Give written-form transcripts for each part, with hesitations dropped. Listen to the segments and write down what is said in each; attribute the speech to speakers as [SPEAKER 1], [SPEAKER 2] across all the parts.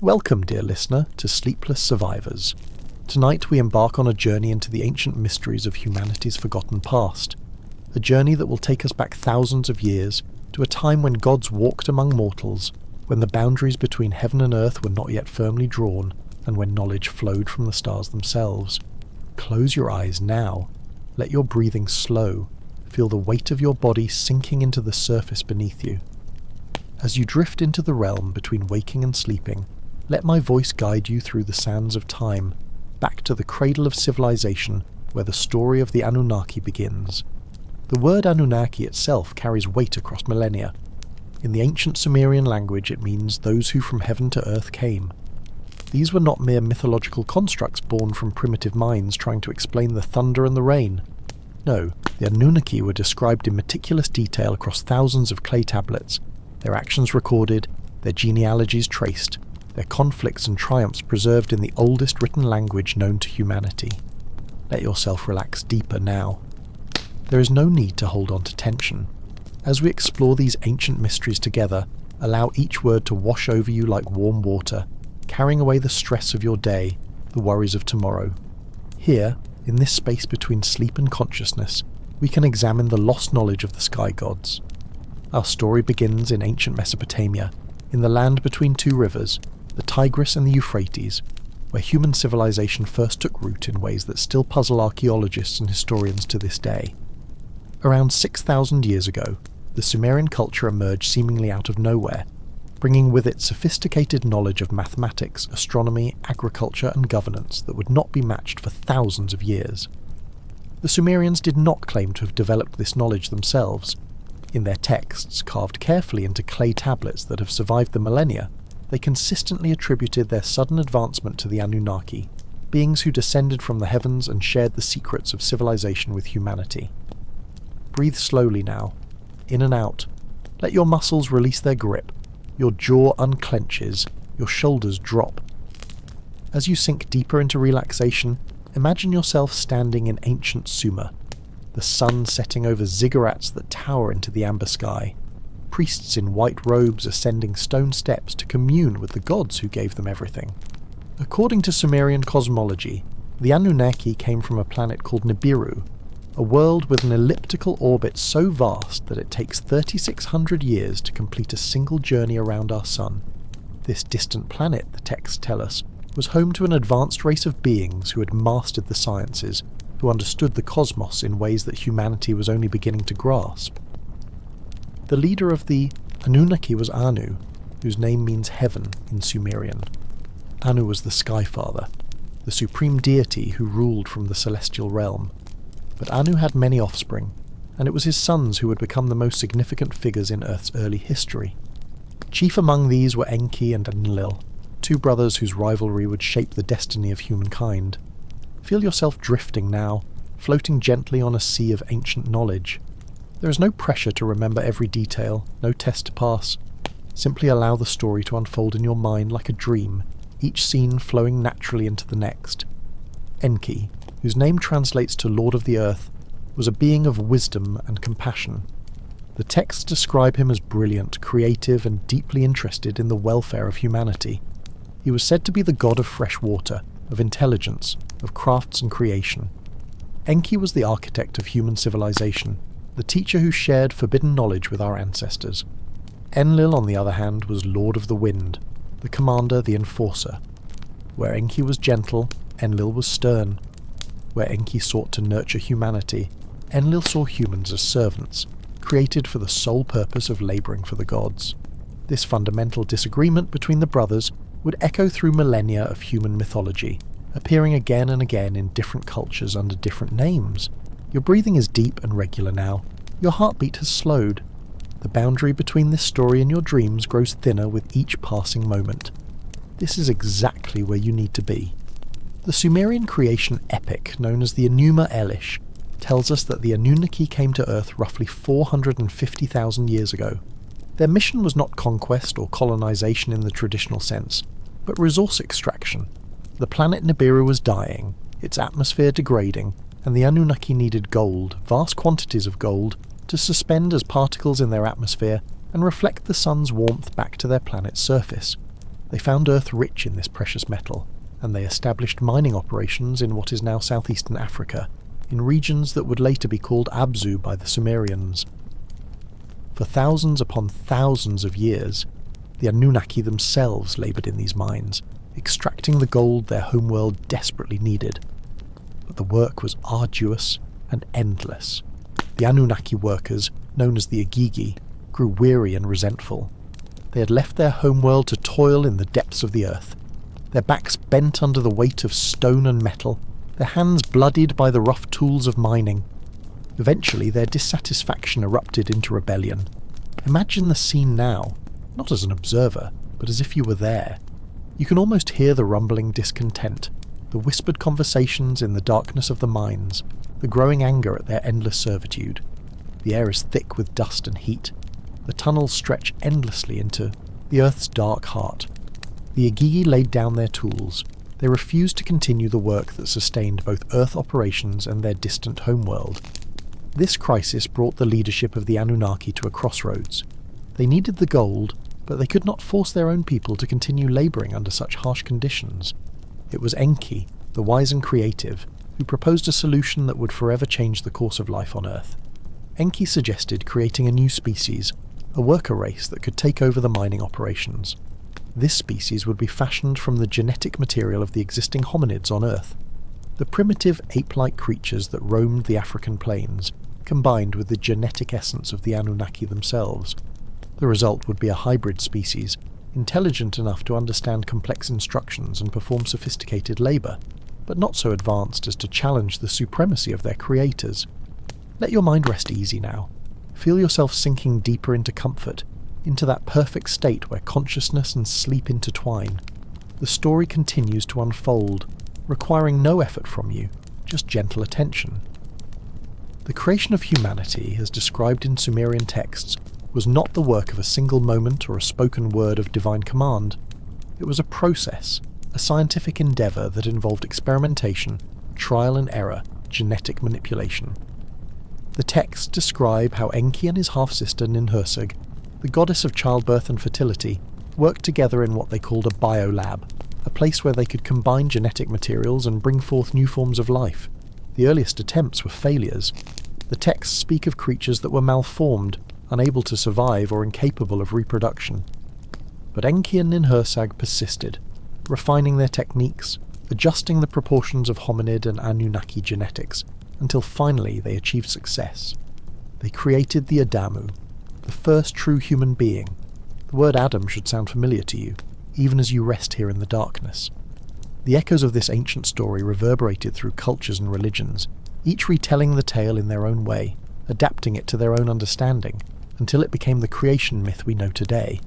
[SPEAKER 1] Welcome, dear listener, to Sleepless Survivors. Tonight we embark on a journey into the ancient mysteries of humanity's forgotten past. A journey that will take us back thousands of years to a time when gods walked among mortals, when the boundaries between heaven and earth were not yet firmly drawn, and when knowledge flowed from the stars themselves. Close your eyes now. Let your breathing slow. Feel the weight of your body sinking into the surface beneath you. As you drift into the realm between waking and sleeping, let my voice guide you through the sands of time, back to the cradle of civilization where the story of the Anunnaki begins. The word Anunnaki itself carries weight across millennia. In the ancient Sumerian language it means those who from heaven to earth came. These were not mere mythological constructs born from primitive minds trying to explain the thunder and the rain. No, the Anunnaki were described in meticulous detail across thousands of clay tablets, their actions recorded, their genealogies traced, their conflicts and triumphs preserved in the oldest written language known to humanity. Let yourself relax deeper now. There is no need to hold on to tension. As we explore these ancient mysteries together, allow each word to wash over you like warm water, carrying away the stress of your day, the worries of tomorrow. Here, in this space between sleep and consciousness, we can examine the lost knowledge of the sky gods. Our story begins in ancient Mesopotamia, in the land between two rivers, the Tigris and the Euphrates, where human civilization first took root in ways that still puzzle archaeologists and historians to this day. Around 6,000 years ago, the Sumerian culture emerged seemingly out of nowhere, bringing with it sophisticated knowledge of mathematics, astronomy, agriculture and governance that would not be matched for thousands of years. The Sumerians did not claim to have developed this knowledge themselves. In their texts, carved carefully into clay tablets that have survived the millennia, they consistently attributed their sudden advancement to the Anunnaki, beings who descended from the heavens and shared the secrets of civilization with humanity. Breathe slowly now, in and out. Let your muscles release their grip. Your jaw unclenches, your shoulders drop. As you sink deeper into relaxation, imagine yourself standing in ancient Sumer, the sun setting over ziggurats that tower into the amber sky, priests in white robes ascending stone steps to commune with the gods who gave them everything. According to Sumerian cosmology, the Anunnaki came from a planet called Nibiru, a world with an elliptical orbit so vast that it takes 3,600 years to complete a single journey around our sun. This distant planet, the texts tell us, was home to an advanced race of beings who had mastered the sciences, who understood the cosmos in ways that humanity was only beginning to grasp. The leader of the Anunnaki was Anu, whose name means heaven in Sumerian. Anu was the Sky Father, the supreme deity who ruled from the celestial realm. But Anu had many offspring, and it was his sons who would become the most significant figures in Earth's early history. Chief among these were Enki and Enlil, two brothers whose rivalry would shape the destiny of humankind. Feel yourself drifting now, floating gently on a sea of ancient knowledge. There is no pressure to remember every detail, no test to pass. Simply allow the story to unfold in your mind like a dream, each scene flowing naturally into the next. Enki, whose name translates to Lord of the Earth, was a being of wisdom and compassion. The texts describe him as brilliant, creative, and deeply interested in the welfare of humanity. He was said to be the god of fresh water, of intelligence, of crafts and creation. Enki was the architect of human civilization, the teacher who shared forbidden knowledge with our ancestors. Enlil, on the other hand, was Lord of the Wind, the commander, the enforcer. Where Enki was gentle, Enlil was stern. Where Enki sought to nurture humanity, Enlil saw humans as servants, created for the sole purpose of labouring for the gods. This fundamental disagreement between the brothers would echo through millennia of human mythology, appearing again and again in different cultures under different names. Your breathing is deep and regular now. Your heartbeat has slowed. The boundary between this story and your dreams grows thinner with each passing moment. This is exactly where you need to be. The Sumerian creation epic, known as the Enuma Elish, tells us that the Anunnaki came to Earth roughly 450,000 years ago. Their mission was not conquest or colonization in the traditional sense, but resource extraction. The planet Nibiru was dying, its atmosphere degrading, and the Anunnaki needed gold, vast quantities of gold, to suspend as particles in their atmosphere and reflect the sun's warmth back to their planet's surface. They found Earth rich in this precious metal, and they established mining operations in what is now southeastern Africa, in regions that would later be called Abzu by the Sumerians. For thousands upon thousands of years, the Anunnaki themselves laboured in these mines, extracting the gold their homeworld desperately needed. But the work was arduous and endless. The Anunnaki workers, known as the Igigi, grew weary and resentful. They had left their homeworld to toil in the depths of the earth, their backs bent under the weight of stone and metal, their hands bloodied by the rough tools of mining. Eventually their dissatisfaction erupted into rebellion. Imagine the scene now, not as an observer, but as if you were there. You can almost hear the rumbling discontent, the whispered conversations in the darkness of the mines, the growing anger at their endless servitude. The air is thick with dust and heat. The tunnels stretch endlessly into the Earth's dark heart. The Igigi laid down their tools. They refused to continue the work that sustained both Earth operations and their distant homeworld. This crisis brought the leadership of the Anunnaki to a crossroads. They needed the gold, but they could not force their own people to continue labouring under such harsh conditions. It was Enki, the wise and creative, who proposed a solution that would forever change the course of life on Earth. Enki suggested creating a new species, a worker race that could take over the mining operations. This species would be fashioned from the genetic material of the existing hominids on Earth. The primitive ape-like creatures that roamed the African plains, combined with the genetic essence of the Anunnaki themselves. The result would be a hybrid species, intelligent enough to understand complex instructions and perform sophisticated labour, but not so advanced as to challenge the supremacy of their creators. Let your mind rest easy now. Feel yourself sinking deeper into comfort, into that perfect state where consciousness and sleep intertwine. The story continues to unfold, requiring no effort from you, just gentle attention. The creation of humanity, as described in Sumerian texts, was not the work of a single moment or a spoken word of divine command. It was a process, a scientific endeavour that involved experimentation, trial and error, genetic manipulation. The texts describe how Enki and his half-sister Ninhursag, the goddess of childbirth and fertility, worked together in what they called a biolab, a place where they could combine genetic materials and bring forth new forms of life. The earliest attempts were failures. The texts speak of creatures that were malformed, unable to survive or incapable of reproduction. But Enki and Ninhursag persisted, refining their techniques, adjusting the proportions of hominid and Anunnaki genetics, until finally they achieved success. They created the Adamu, the first true human being. The word Adam should sound familiar to you, even as you rest here in the darkness. The echoes of this ancient story reverberated through cultures and religions, each retelling the tale in their own way, adapting it to their own understanding, until it became the creation myth we know today.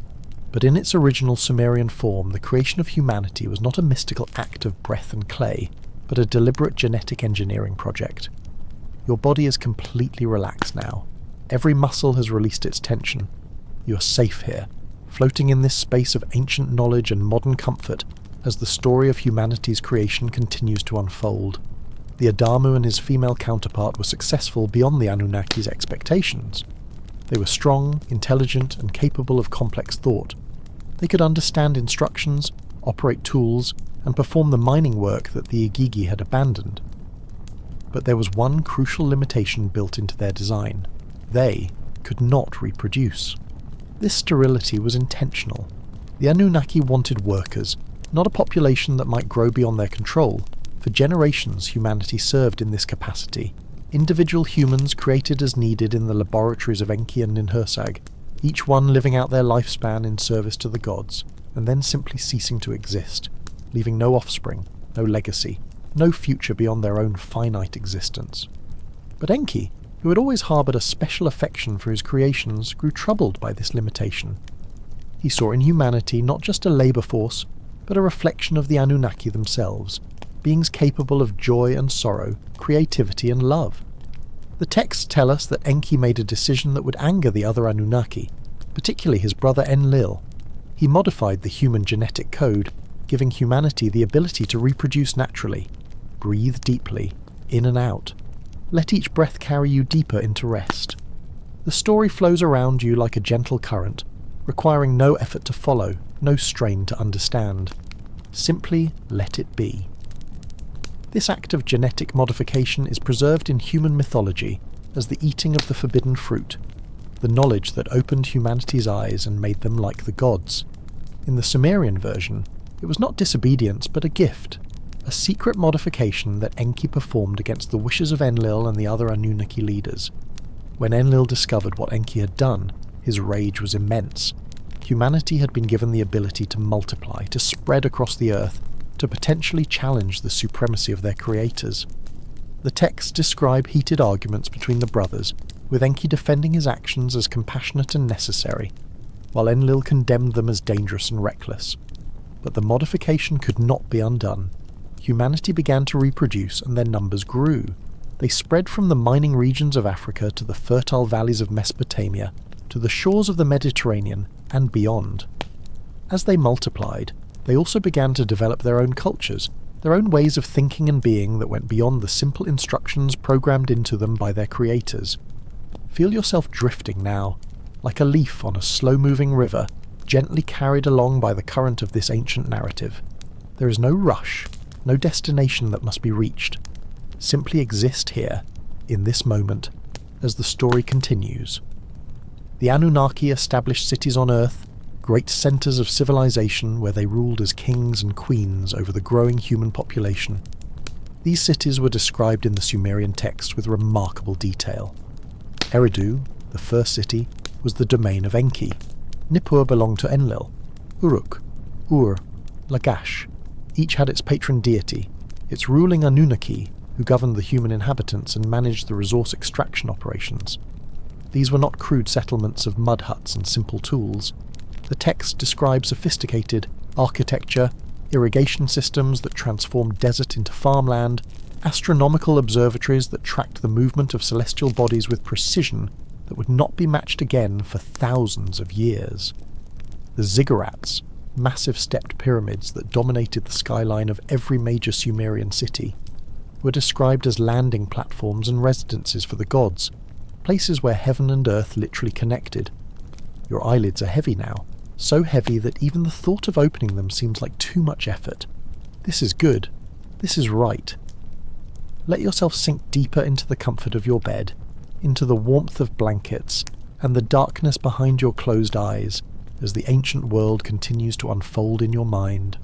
[SPEAKER 1] But in its original Sumerian form, the creation of humanity was not a mystical act of breath and clay, but a deliberate genetic engineering project. Your body is completely relaxed now. Every muscle has released its tension. You are safe here, floating in this space of ancient knowledge and modern comfort as the story of humanity's creation continues to unfold. The Adamu and his female counterpart were successful beyond the Anunnaki's expectations. They were strong, intelligent, and capable of complex thought. They could understand instructions, operate tools, and perform the mining work that the Igigi had abandoned. But there was one crucial limitation built into their design. They could not reproduce. This sterility was intentional. The Anunnaki wanted workers, not a population that might grow beyond their control. For generations humanity served in this capacity. Individual humans created as needed in the laboratories of Enki and Ninhursag, each one living out their lifespan in service to the gods, and then simply ceasing to exist, leaving no offspring, no legacy, no future beyond their own finite existence. But Enki, who had always harboured a special affection for his creations, grew troubled by this limitation. He saw in humanity not just a labour force, but a reflection of the Anunnaki themselves, beings capable of joy and sorrow, creativity and love. The texts tell us that Enki made a decision that would anger the other Anunnaki, particularly his brother Enlil. He modified the human genetic code, giving humanity the ability to reproduce naturally. Breathe deeply, in and out. Let each breath carry you deeper into rest. The story flows around you like a gentle current, requiring no effort to follow, no strain to understand. Simply let it be. This act of genetic modification is preserved in human mythology as the eating of the forbidden fruit, the knowledge that opened humanity's eyes and made them like the gods. In the Sumerian version, it was not disobedience but a gift, a secret modification that Enki performed against the wishes of Enlil and the other Anunnaki leaders. When Enlil discovered what Enki had done, his rage was immense. Humanity had been given the ability to multiply, to spread across the earth, to potentially challenge the supremacy of their creators. The texts describe heated arguments between the brothers, with Enki defending his actions as compassionate and necessary, while Enlil condemned them as dangerous and reckless. But the modification could not be undone. Humanity began to reproduce and their numbers grew. They spread from the mining regions of Africa to the fertile valleys of Mesopotamia, to the shores of the Mediterranean and beyond. As they multiplied, they also began to develop their own cultures, their own ways of thinking and being that went beyond the simple instructions programmed into them by their creators. Feel yourself drifting now, like a leaf on a slow-moving river, gently carried along by the current of this ancient narrative. There is no rush, no destination that must be reached. Simply exist here, in this moment, as the story continues. The Anunnaki established cities on Earth, great centres of civilization where they ruled as kings and queens over the growing human population. These cities were described in the Sumerian text with remarkable detail. Eridu, the first city, was the domain of Enki. Nippur belonged to Enlil. Uruk, Ur, Lagash, each had its patron deity, its ruling Anunnaki, who governed the human inhabitants and managed the resource extraction operations. These were not crude settlements of mud huts and simple tools. The text describes sophisticated architecture, irrigation systems that transformed desert into farmland, astronomical observatories that tracked the movement of celestial bodies with precision that would not be matched again for thousands of years. The ziggurats, massive stepped pyramids that dominated the skyline of every major Sumerian city, were described as landing platforms and residences for the gods, places where heaven and earth literally connected. Your eyelids are heavy now, so heavy that even the thought of opening them seems like too much effort. This is good. This is right. Let yourself sink deeper into the comfort of your bed, into the warmth of blankets, and the darkness behind your closed eyes, as the ancient world continues to unfold in your mind.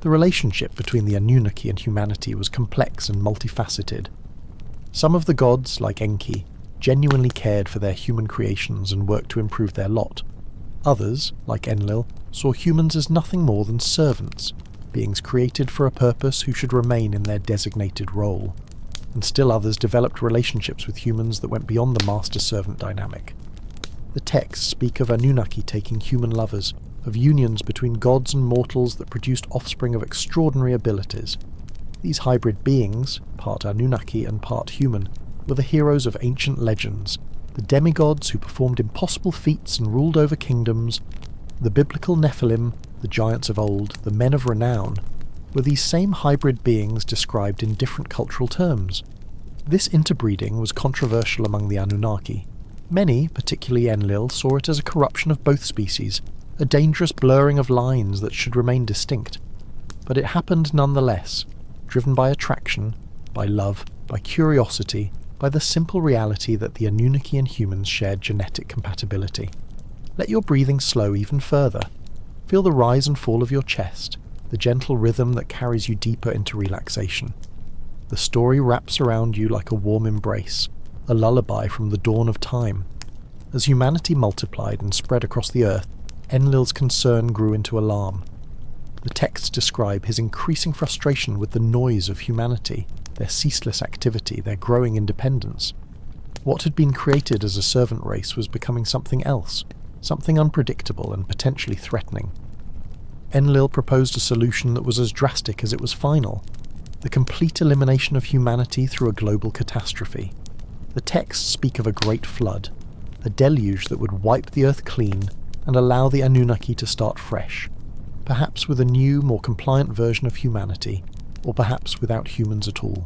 [SPEAKER 1] The relationship between the Anunnaki and humanity was complex and multifaceted. Some of the gods, like Enki, genuinely cared for their human creations and worked to improve their lot. Others, like Enlil, saw humans as nothing more than servants, beings created for a purpose who should remain in their designated role. And still others developed relationships with humans that went beyond the master-servant dynamic. The texts speak of Anunnaki taking human lovers, of unions between gods and mortals that produced offspring of extraordinary abilities. These hybrid beings, part Anunnaki and part human, were the heroes of ancient legends, the demigods who performed impossible feats and ruled over kingdoms. The biblical Nephilim, the giants of old, the men of renown, were these same hybrid beings described in different cultural terms. This interbreeding was controversial among the Anunnaki. Many, particularly Enlil, saw it as a corruption of both species, a dangerous blurring of lines that should remain distinct. But it happened nonetheless, driven by attraction, by love, by curiosity, by the simple reality that the Anunnaki and humans shared genetic compatibility. Let your breathing slow even further. Feel the rise and fall of your chest, the gentle rhythm that carries you deeper into relaxation. The story wraps around you like a warm embrace, a lullaby from the dawn of time. As humanity multiplied and spread across the earth, Enlil's concern grew into alarm. The texts describe his increasing frustration with the noise of humanity, their ceaseless activity, their growing independence. What had been created as a servant race was becoming something else, something unpredictable and potentially threatening. Enlil proposed a solution that was as drastic as it was final: the complete elimination of humanity through a global catastrophe. The texts speak of a great flood, a deluge that would wipe the earth clean and allow the Anunnaki to start fresh, perhaps with a new, more compliant version of humanity, or perhaps without humans at all.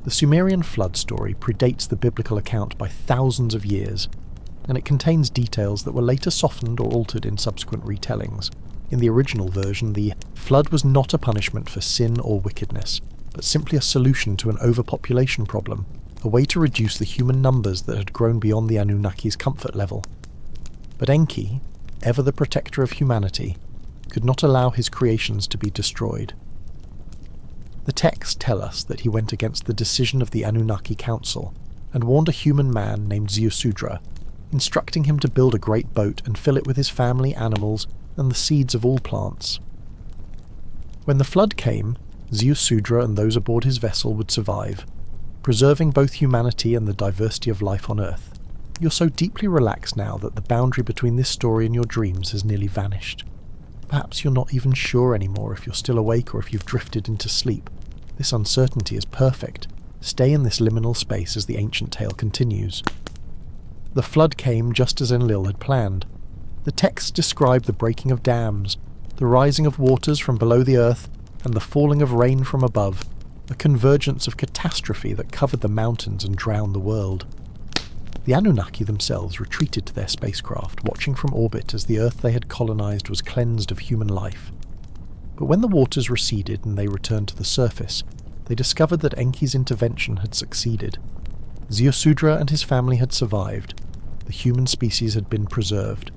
[SPEAKER 1] The Sumerian flood story predates the biblical account by thousands of years. and it contains details that were later softened or altered in subsequent retellings. In the original version, the flood was not a punishment for sin or wickedness, but simply a solution to an overpopulation problem, a way to reduce the human numbers that had grown beyond the Anunnaki's comfort level. But Enki, ever the protector of humanity, could not allow his creations to be destroyed. The texts tell us that he went against the decision of the Anunnaki Council and warned a human man named Ziusudra, instructing him to build a great boat and fill it with his family, animals, and the seeds of all plants. When the flood came, Ziusudra and those aboard his vessel would survive, preserving both humanity and the diversity of life on Earth. You're so deeply relaxed now that the boundary between this story and your dreams has nearly vanished. Perhaps you're not even sure anymore if you're still awake or if you've drifted into sleep. This uncertainty is perfect. Stay in this liminal space as the ancient tale continues. The flood came just as Enlil had planned. The texts describe the breaking of dams, the rising of waters from below the earth, and the falling of rain from above, a convergence of catastrophe that covered the mountains and drowned the world. The Anunnaki themselves retreated to their spacecraft, watching from orbit as the Earth they had colonized was cleansed of human life. But when the waters receded and they returned to the surface, they discovered that Enki's intervention had succeeded. Ziusudra and his family had survived. The human species had been preserved.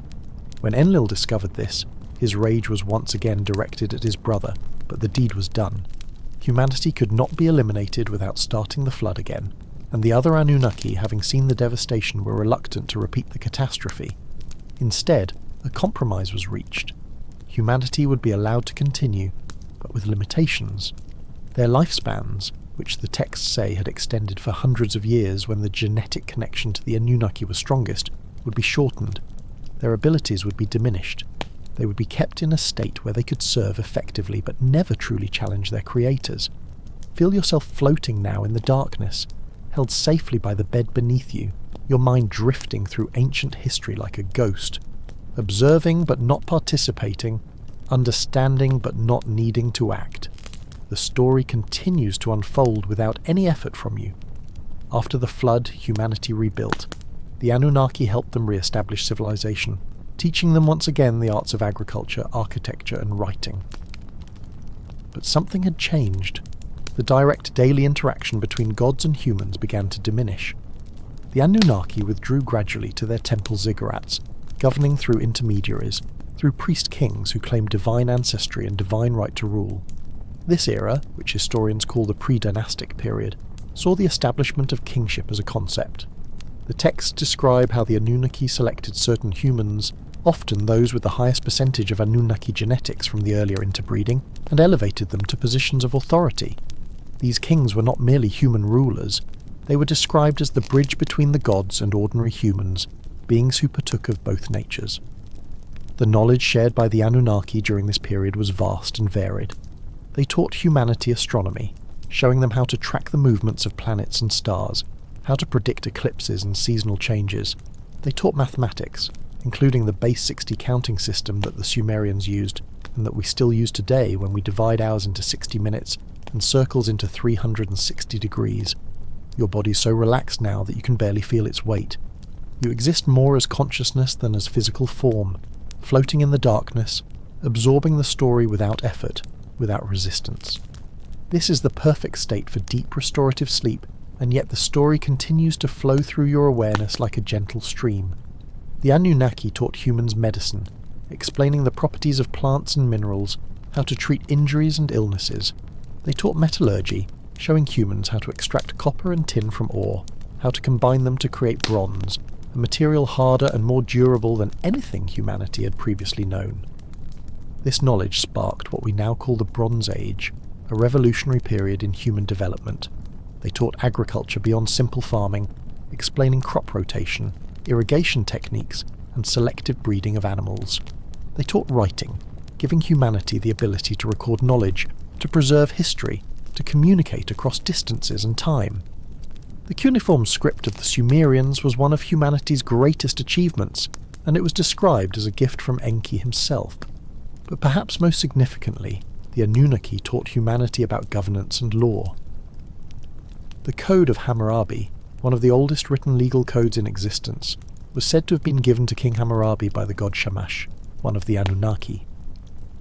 [SPEAKER 1] When Enlil discovered this, his rage was once again directed at his brother, but the deed was done. Humanity could not be eliminated without starting the flood again, and the other Anunnaki, having seen the devastation, were reluctant to repeat the catastrophe. Instead, a compromise was reached. Humanity would be allowed to continue, but with limitations. Their lifespans, which the texts say had extended for hundreds of years when the genetic connection to the Anunnaki was strongest, would be shortened. Their abilities would be diminished. They would be kept in a state where they could serve effectively but never truly challenge their creators. Feel yourself floating now in the darkness, held safely by the bed beneath you, your mind drifting through ancient history like a ghost, observing but not participating, understanding but not needing to act. The story continues to unfold without any effort from you. After the flood, humanity rebuilt. The Anunnaki helped them re-establish civilization, teaching them once again the arts of agriculture, architecture, and writing. But something had changed. The direct daily interaction between gods and humans began to diminish. The Anunnaki withdrew gradually to their temple ziggurats, governing through intermediaries, through priest-kings who claimed divine ancestry and divine right to rule. This era, which historians call the pre-dynastic period, saw the establishment of kingship as a concept. The texts describe how the Anunnaki selected certain humans, often those with the highest percentage of Anunnaki genetics from the earlier interbreeding, and elevated them to positions of authority. These kings were not merely human rulers, they were described as the bridge between the gods and ordinary humans, beings who partook of both natures. The knowledge shared by the Anunnaki during this period was vast and varied. They taught humanity astronomy, showing them how to track the movements of planets and stars, how to predict eclipses and seasonal changes. They taught mathematics, including the base 60 counting system that the Sumerians used, and that we still use today when we divide hours into 60 minutes and circles into 360 degrees. Your body's so relaxed now that you can barely feel its weight. You exist more as consciousness than as physical form, floating in the darkness, absorbing the story without effort, without resistance. This is the perfect state for deep restorative sleep, and yet the story continues to flow through your awareness like a gentle stream. The Anunnaki taught humans medicine, explaining the properties of plants and minerals, how to treat injuries and illnesses. They taught metallurgy, showing humans how to extract copper and tin from ore, how to combine them to create bronze, a material harder and more durable than anything humanity had previously known. This knowledge sparked what we now call the Bronze Age, a revolutionary period in human development. They taught agriculture beyond simple farming, explaining crop rotation, irrigation techniques, and selective breeding of animals. They taught writing, giving humanity the ability to record knowledge, to preserve history, to communicate across distances and time. The cuneiform script of the Sumerians was one of humanity's greatest achievements, and it was described as a gift from Enki himself. But perhaps most significantly, the Anunnaki taught humanity about governance and law. The Code of Hammurabi, one of the oldest written legal codes in existence, was said to have been given to King Hammurabi by the god Shamash, one of the Anunnaki.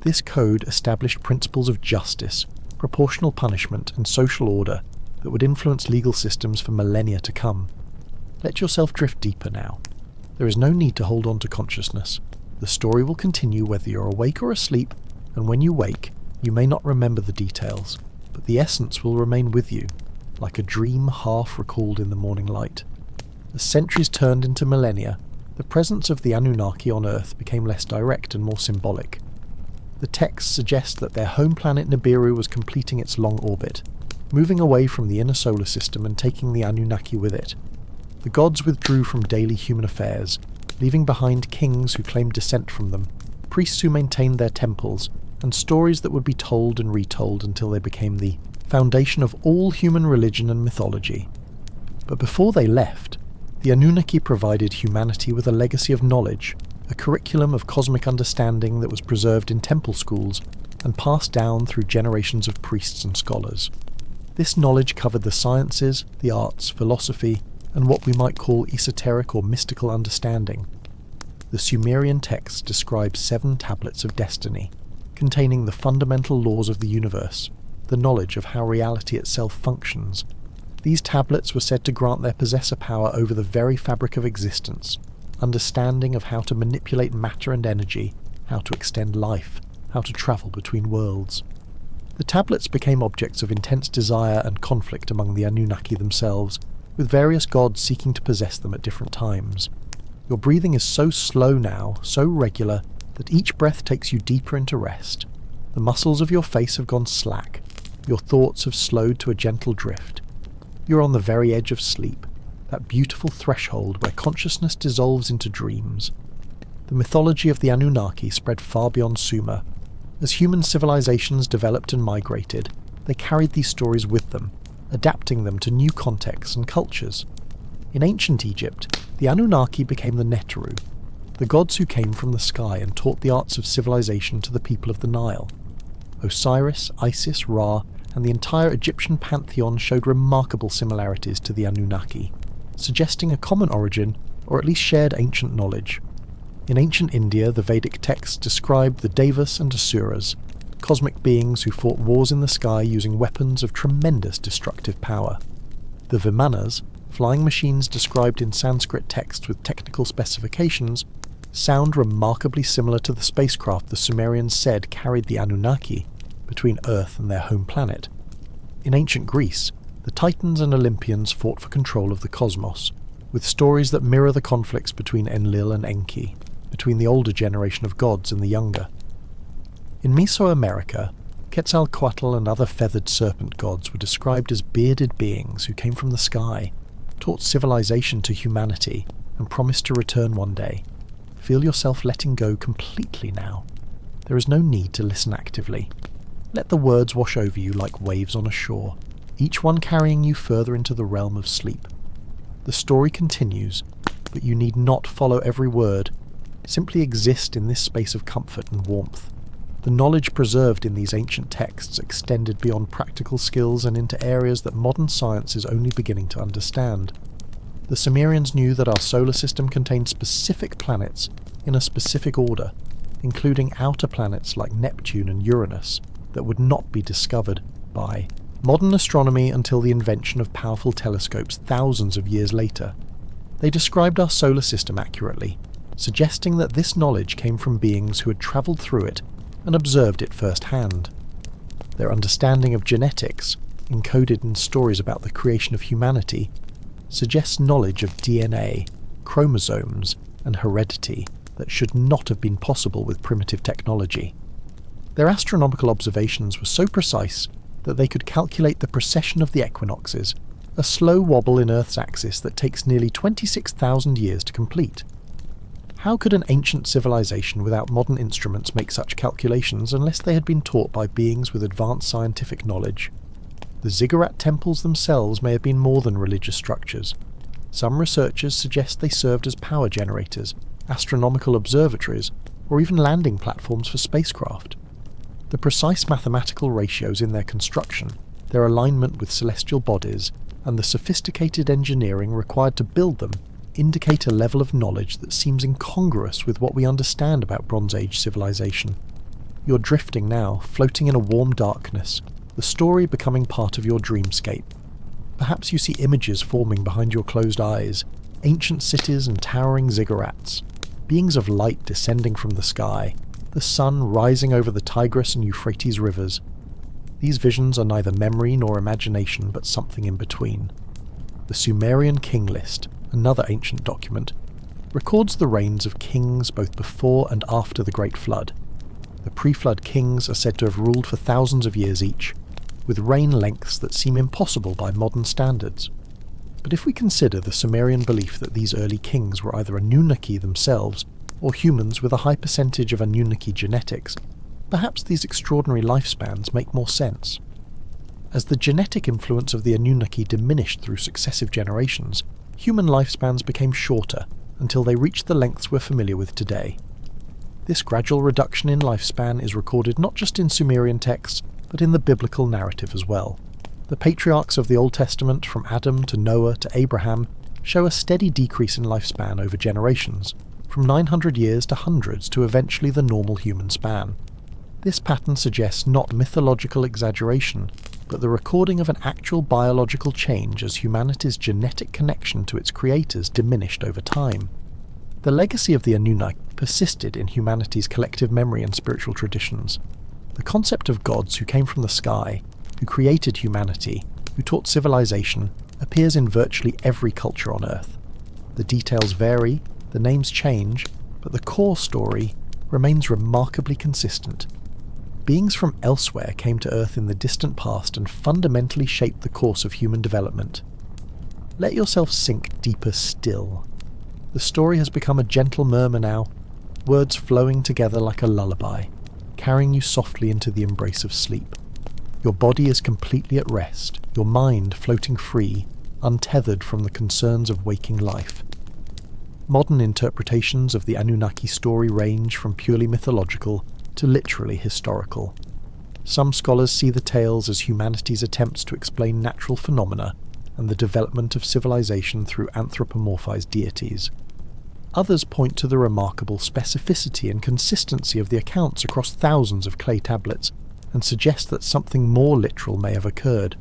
[SPEAKER 1] This code established principles of justice, proportional punishment, and social order that would influence legal systems for millennia to come. Let yourself drift deeper now. There is no need to hold on to consciousness. The story will continue whether you're awake or asleep, and when you wake, you may not remember the details, but the essence will remain with you, like a dream half recalled in the morning light. As centuries turned into millennia, the presence of the Anunnaki on Earth became less direct and more symbolic. The texts suggest that their home planet Nibiru was completing its long orbit, moving away from the inner solar system and taking the Anunnaki with it. The gods withdrew from daily human affairs, leaving behind kings who claimed descent from them, priests who maintained their temples, and stories that would be told and retold until they became the foundation of all human religion and mythology. But before they left, the Anunnaki provided humanity with a legacy of knowledge, a curriculum of cosmic understanding that was preserved in temple schools and passed down through generations of priests and scholars. This knowledge covered the sciences, the arts, philosophy, and what we might call esoteric or mystical understanding. The Sumerian texts describe 7 tablets of destiny, containing the fundamental laws of the universe, the knowledge of how reality itself functions. These tablets were said to grant their possessor power over the very fabric of existence, understanding of how to manipulate matter and energy, how to extend life, how to travel between worlds. The tablets became objects of intense desire and conflict among the Anunnaki themselves, with various gods seeking to possess them at different times. Your breathing is so slow now, so regular, that each breath takes you deeper into rest. The muscles of your face have gone slack. Your thoughts have slowed to a gentle drift. You're on the very edge of sleep, that beautiful threshold where consciousness dissolves into dreams. The mythology of the Anunnaki spread far beyond Sumer. As human civilizations developed and migrated, they carried these stories with them, adapting them to new contexts and cultures. In ancient Egypt, the Anunnaki became the Neteru, the gods who came from the sky and taught the arts of civilization to the people of the Nile. Osiris, Isis, Ra, and the entire Egyptian pantheon showed remarkable similarities to the Anunnaki, suggesting a common origin, or at least shared ancient knowledge. In ancient India, the Vedic texts describe the Devas and Asuras, cosmic beings who fought wars in the sky using weapons of tremendous destructive power. The Vimanas, flying machines described in Sanskrit texts with technical specifications, sound remarkably similar to the spacecraft the Sumerians said carried the Anunnaki between Earth and their home planet. In ancient Greece, the Titans and Olympians fought for control of the cosmos, with stories that mirror the conflicts between Enlil and Enki, between the older generation of gods and the younger. In Mesoamerica, Quetzalcoatl and other feathered serpent gods were described as bearded beings who came from the sky, taught civilization to humanity, and promised to return one day. Feel yourself letting go completely now. There is no need to listen actively. Let the words wash over you like waves on a shore, each one carrying you further into the realm of sleep. The story continues, but you need not follow every word. Simply exist in this space of comfort and warmth. The knowledge preserved in these ancient texts extended beyond practical skills and into areas that modern science is only beginning to understand. The Sumerians knew that our solar system contained specific planets in a specific order, including outer planets like Neptune and Uranus, that would not be discovered by modern astronomy until the invention of powerful telescopes thousands of years later. They described our solar system accurately, suggesting that this knowledge came from beings who had travelled through it and observed it firsthand. Their understanding of genetics, encoded in stories about the creation of humanity, suggests knowledge of DNA, chromosomes, and heredity that should not have been possible with primitive technology. Their astronomical observations were so precise that they could calculate the precession of the equinoxes, a slow wobble in Earth's axis that takes nearly 26,000 years to complete. How could an ancient civilization without modern instruments make such calculations unless they had been taught by beings with advanced scientific knowledge? The ziggurat temples themselves may have been more than religious structures. Some researchers suggest they served as power generators, astronomical observatories, or even landing platforms for spacecraft. The precise mathematical ratios in their construction, their alignment with celestial bodies, and the sophisticated engineering required to build them indicate a level of knowledge that seems incongruous with what we understand about Bronze Age civilization. You're drifting now, floating in a warm darkness, the story becoming part of your dreamscape. Perhaps you see images forming behind your closed eyes, ancient cities and towering ziggurats, beings of light descending from the sky, the sun rising over the Tigris and Euphrates rivers. These visions are neither memory nor imagination, but something in between. The Sumerian king list, another ancient document, records the reigns of kings both before and after the Great Flood. The pre-flood kings are said to have ruled for thousands of years each, with reign lengths that seem impossible by modern standards. But if we consider the Sumerian belief that these early kings were either Anunnaki themselves or humans with a high percentage of Anunnaki genetics, perhaps these extraordinary lifespans make more sense. As the genetic influence of the Anunnaki diminished through successive generations, human lifespans became shorter until they reached the lengths we're familiar with today. This gradual reduction in lifespan is recorded not just in Sumerian texts, but in the biblical narrative as well. The patriarchs of the Old Testament, from Adam to Noah to Abraham, show a steady decrease in lifespan over generations, from 900 years to hundreds to eventually the normal human span. This pattern suggests not mythological exaggeration, but the recording of an actual biological change as humanity's genetic connection to its creators diminished over time. The legacy of the Anunnaki persisted in humanity's collective memory and spiritual traditions. The concept of gods who came from the sky, who created humanity, who taught civilization, appears in virtually every culture on Earth. The details vary, the names change, but the core story remains remarkably consistent. Beings from elsewhere came to Earth in the distant past and fundamentally shaped the course of human development. Let yourself sink deeper still. The story has become a gentle murmur now, words flowing together like a lullaby, carrying you softly into the embrace of sleep. Your body is completely at rest, your mind floating free, untethered from the concerns of waking life. Modern interpretations of the Anunnaki story range from purely mythological to literally historical. Some scholars see the tales as humanity's attempts to explain natural phenomena and the development of civilization through anthropomorphized deities. Others point to the remarkable specificity and consistency of the accounts across thousands of clay tablets and suggest that something more literal may have occurred.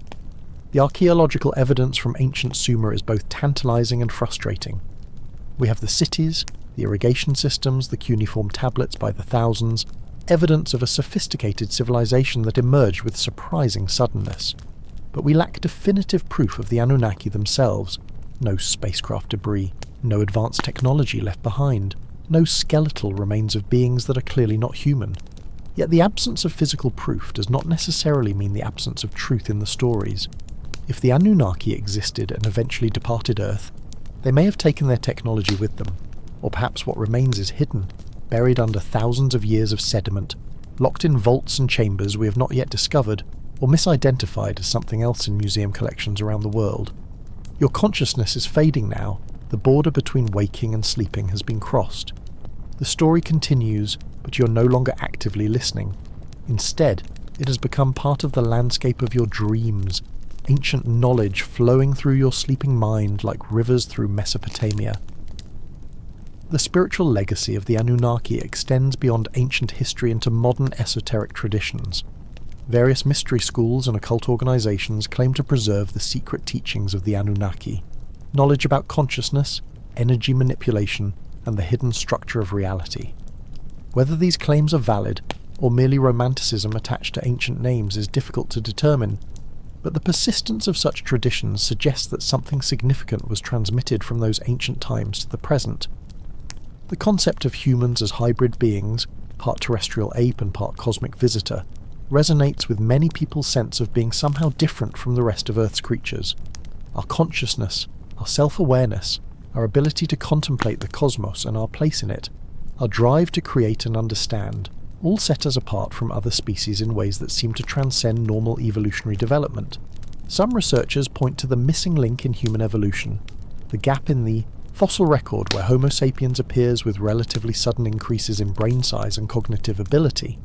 [SPEAKER 1] The archaeological evidence from ancient Sumer is both tantalizing and frustrating. We have the cities, the irrigation systems, the cuneiform tablets by the thousands, evidence of a sophisticated civilization that emerged with surprising suddenness. But we lack definitive proof of the Anunnaki themselves. No spacecraft debris, no advanced technology left behind, no skeletal remains of beings that are clearly not human. Yet the absence of physical proof does not necessarily mean the absence of truth in the stories. If the Anunnaki existed and eventually departed Earth, they may have taken their technology with them, or perhaps what remains is hidden, buried under thousands of years of sediment, locked in vaults and chambers we have not yet discovered, or misidentified as something else in museum collections around the world. Your consciousness is fading now, the border between waking and sleeping has been crossed. The story continues, but you're no longer actively listening. Instead, it has become part of the landscape of your dreams, ancient knowledge flowing through your sleeping mind like rivers through Mesopotamia. The spiritual legacy of the Anunnaki extends beyond ancient history into modern esoteric traditions. Various mystery schools and occult organizations claim to preserve the secret teachings of the Anunnaki, knowledge about consciousness, energy manipulation, and the hidden structure of reality. Whether these claims are valid, or merely romanticism attached to ancient names, is difficult to determine, but the persistence of such traditions suggests that something significant was transmitted from those ancient times to the present. The concept of humans as hybrid beings, part terrestrial ape and part cosmic visitor, resonates with many people's sense of being somehow different from the rest of Earth's creatures. Our consciousness, our self-awareness, our ability to contemplate the cosmos and our place in it, our drive to create and understand, all set us apart from other species in ways that seem to transcend normal evolutionary development. Some researchers point to the missing link in human evolution, the gap in the fossil record where Homo sapiens appears with relatively sudden increases in brain size and cognitive ability.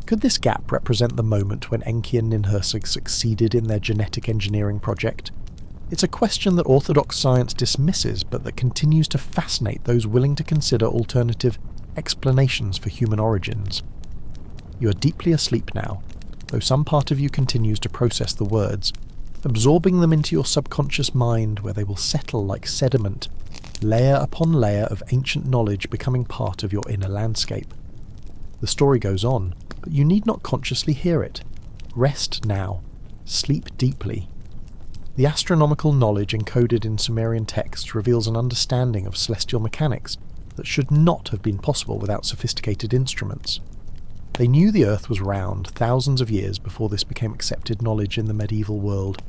[SPEAKER 1] Could this gap represent the moment when Enki and Ninhursag succeeded in their genetic engineering project? It's a question that orthodox science dismisses, but that continues to fascinate those willing to consider alternative explanations for human origins. You are deeply asleep now, though some part of you continues to process the words, absorbing them into your subconscious mind where they will settle like sediment, layer upon layer of ancient knowledge becoming part of your inner landscape. The story goes on, but you need not consciously hear it. Rest now. Sleep deeply. The astronomical knowledge encoded in Sumerian texts reveals an understanding of celestial mechanics that should not have been possible without sophisticated instruments. They knew the Earth was round thousands of years before this became accepted knowledge in the medieval world.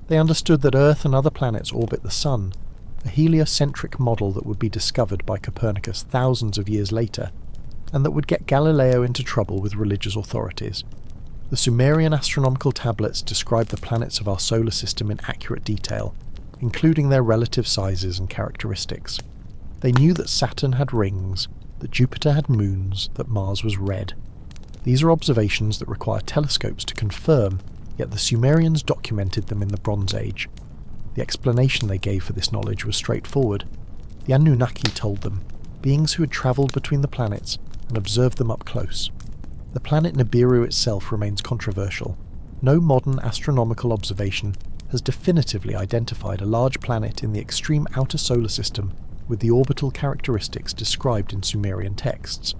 [SPEAKER 1] They understood that Earth and other planets orbit the Sun, a heliocentric model that would be discovered by Copernicus thousands of years later, and that would get Galileo into trouble with religious authorities. The Sumerian astronomical tablets describe the planets of our solar system in accurate detail, including their relative sizes and characteristics. They knew that Saturn had rings, that Jupiter had moons, that Mars was red. These are observations that require telescopes to confirm, yet the Sumerians documented them in the Bronze Age. The explanation they gave for this knowledge was straightforward. The Anunnaki told them, beings who had travelled between the planets and observed them up close. The planet Nibiru itself remains controversial. No modern astronomical observation has definitively identified a large planet in the extreme outer solar system with the orbital characteristics described in Sumerian texts.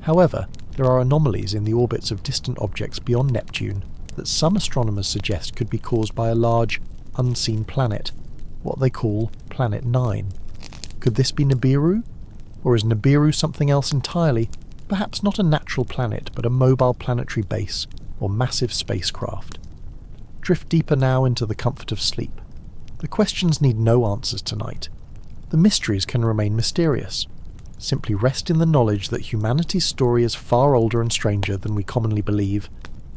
[SPEAKER 1] However, there are anomalies in the orbits of distant objects beyond Neptune that some astronomers suggest could be caused by a large, unseen planet, what they call Planet 9. Could this be Nibiru? Or is Nibiru something else entirely, perhaps not a natural planet but a mobile planetary base or massive spacecraft? Drift deeper now into the comfort of sleep. The questions need no answers tonight. The mysteries can remain mysterious. Simply rest in the knowledge that humanity's story is far older and stranger than we commonly believe,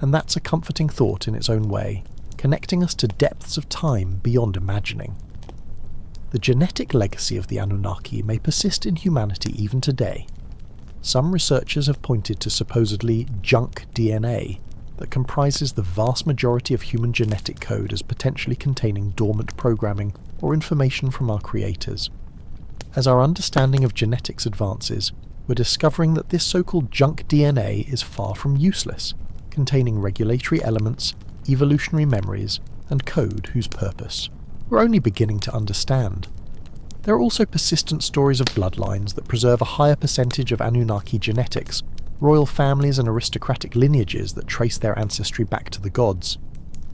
[SPEAKER 1] and that's a comforting thought in its own way, connecting us to depths of time beyond imagining. The genetic legacy of the Anunnaki may persist in humanity even today. Some researchers have pointed to supposedly junk DNA that comprises the vast majority of human genetic code as potentially containing dormant programming or information from our creators. As our understanding of genetics advances, we're discovering that this so-called junk DNA is far from useless, containing regulatory elements, evolutionary memories, and code whose purpose we're only beginning to understand. There are also persistent stories of bloodlines that preserve a higher percentage of Anunnaki genetics, royal families and aristocratic lineages that trace their ancestry back to the gods.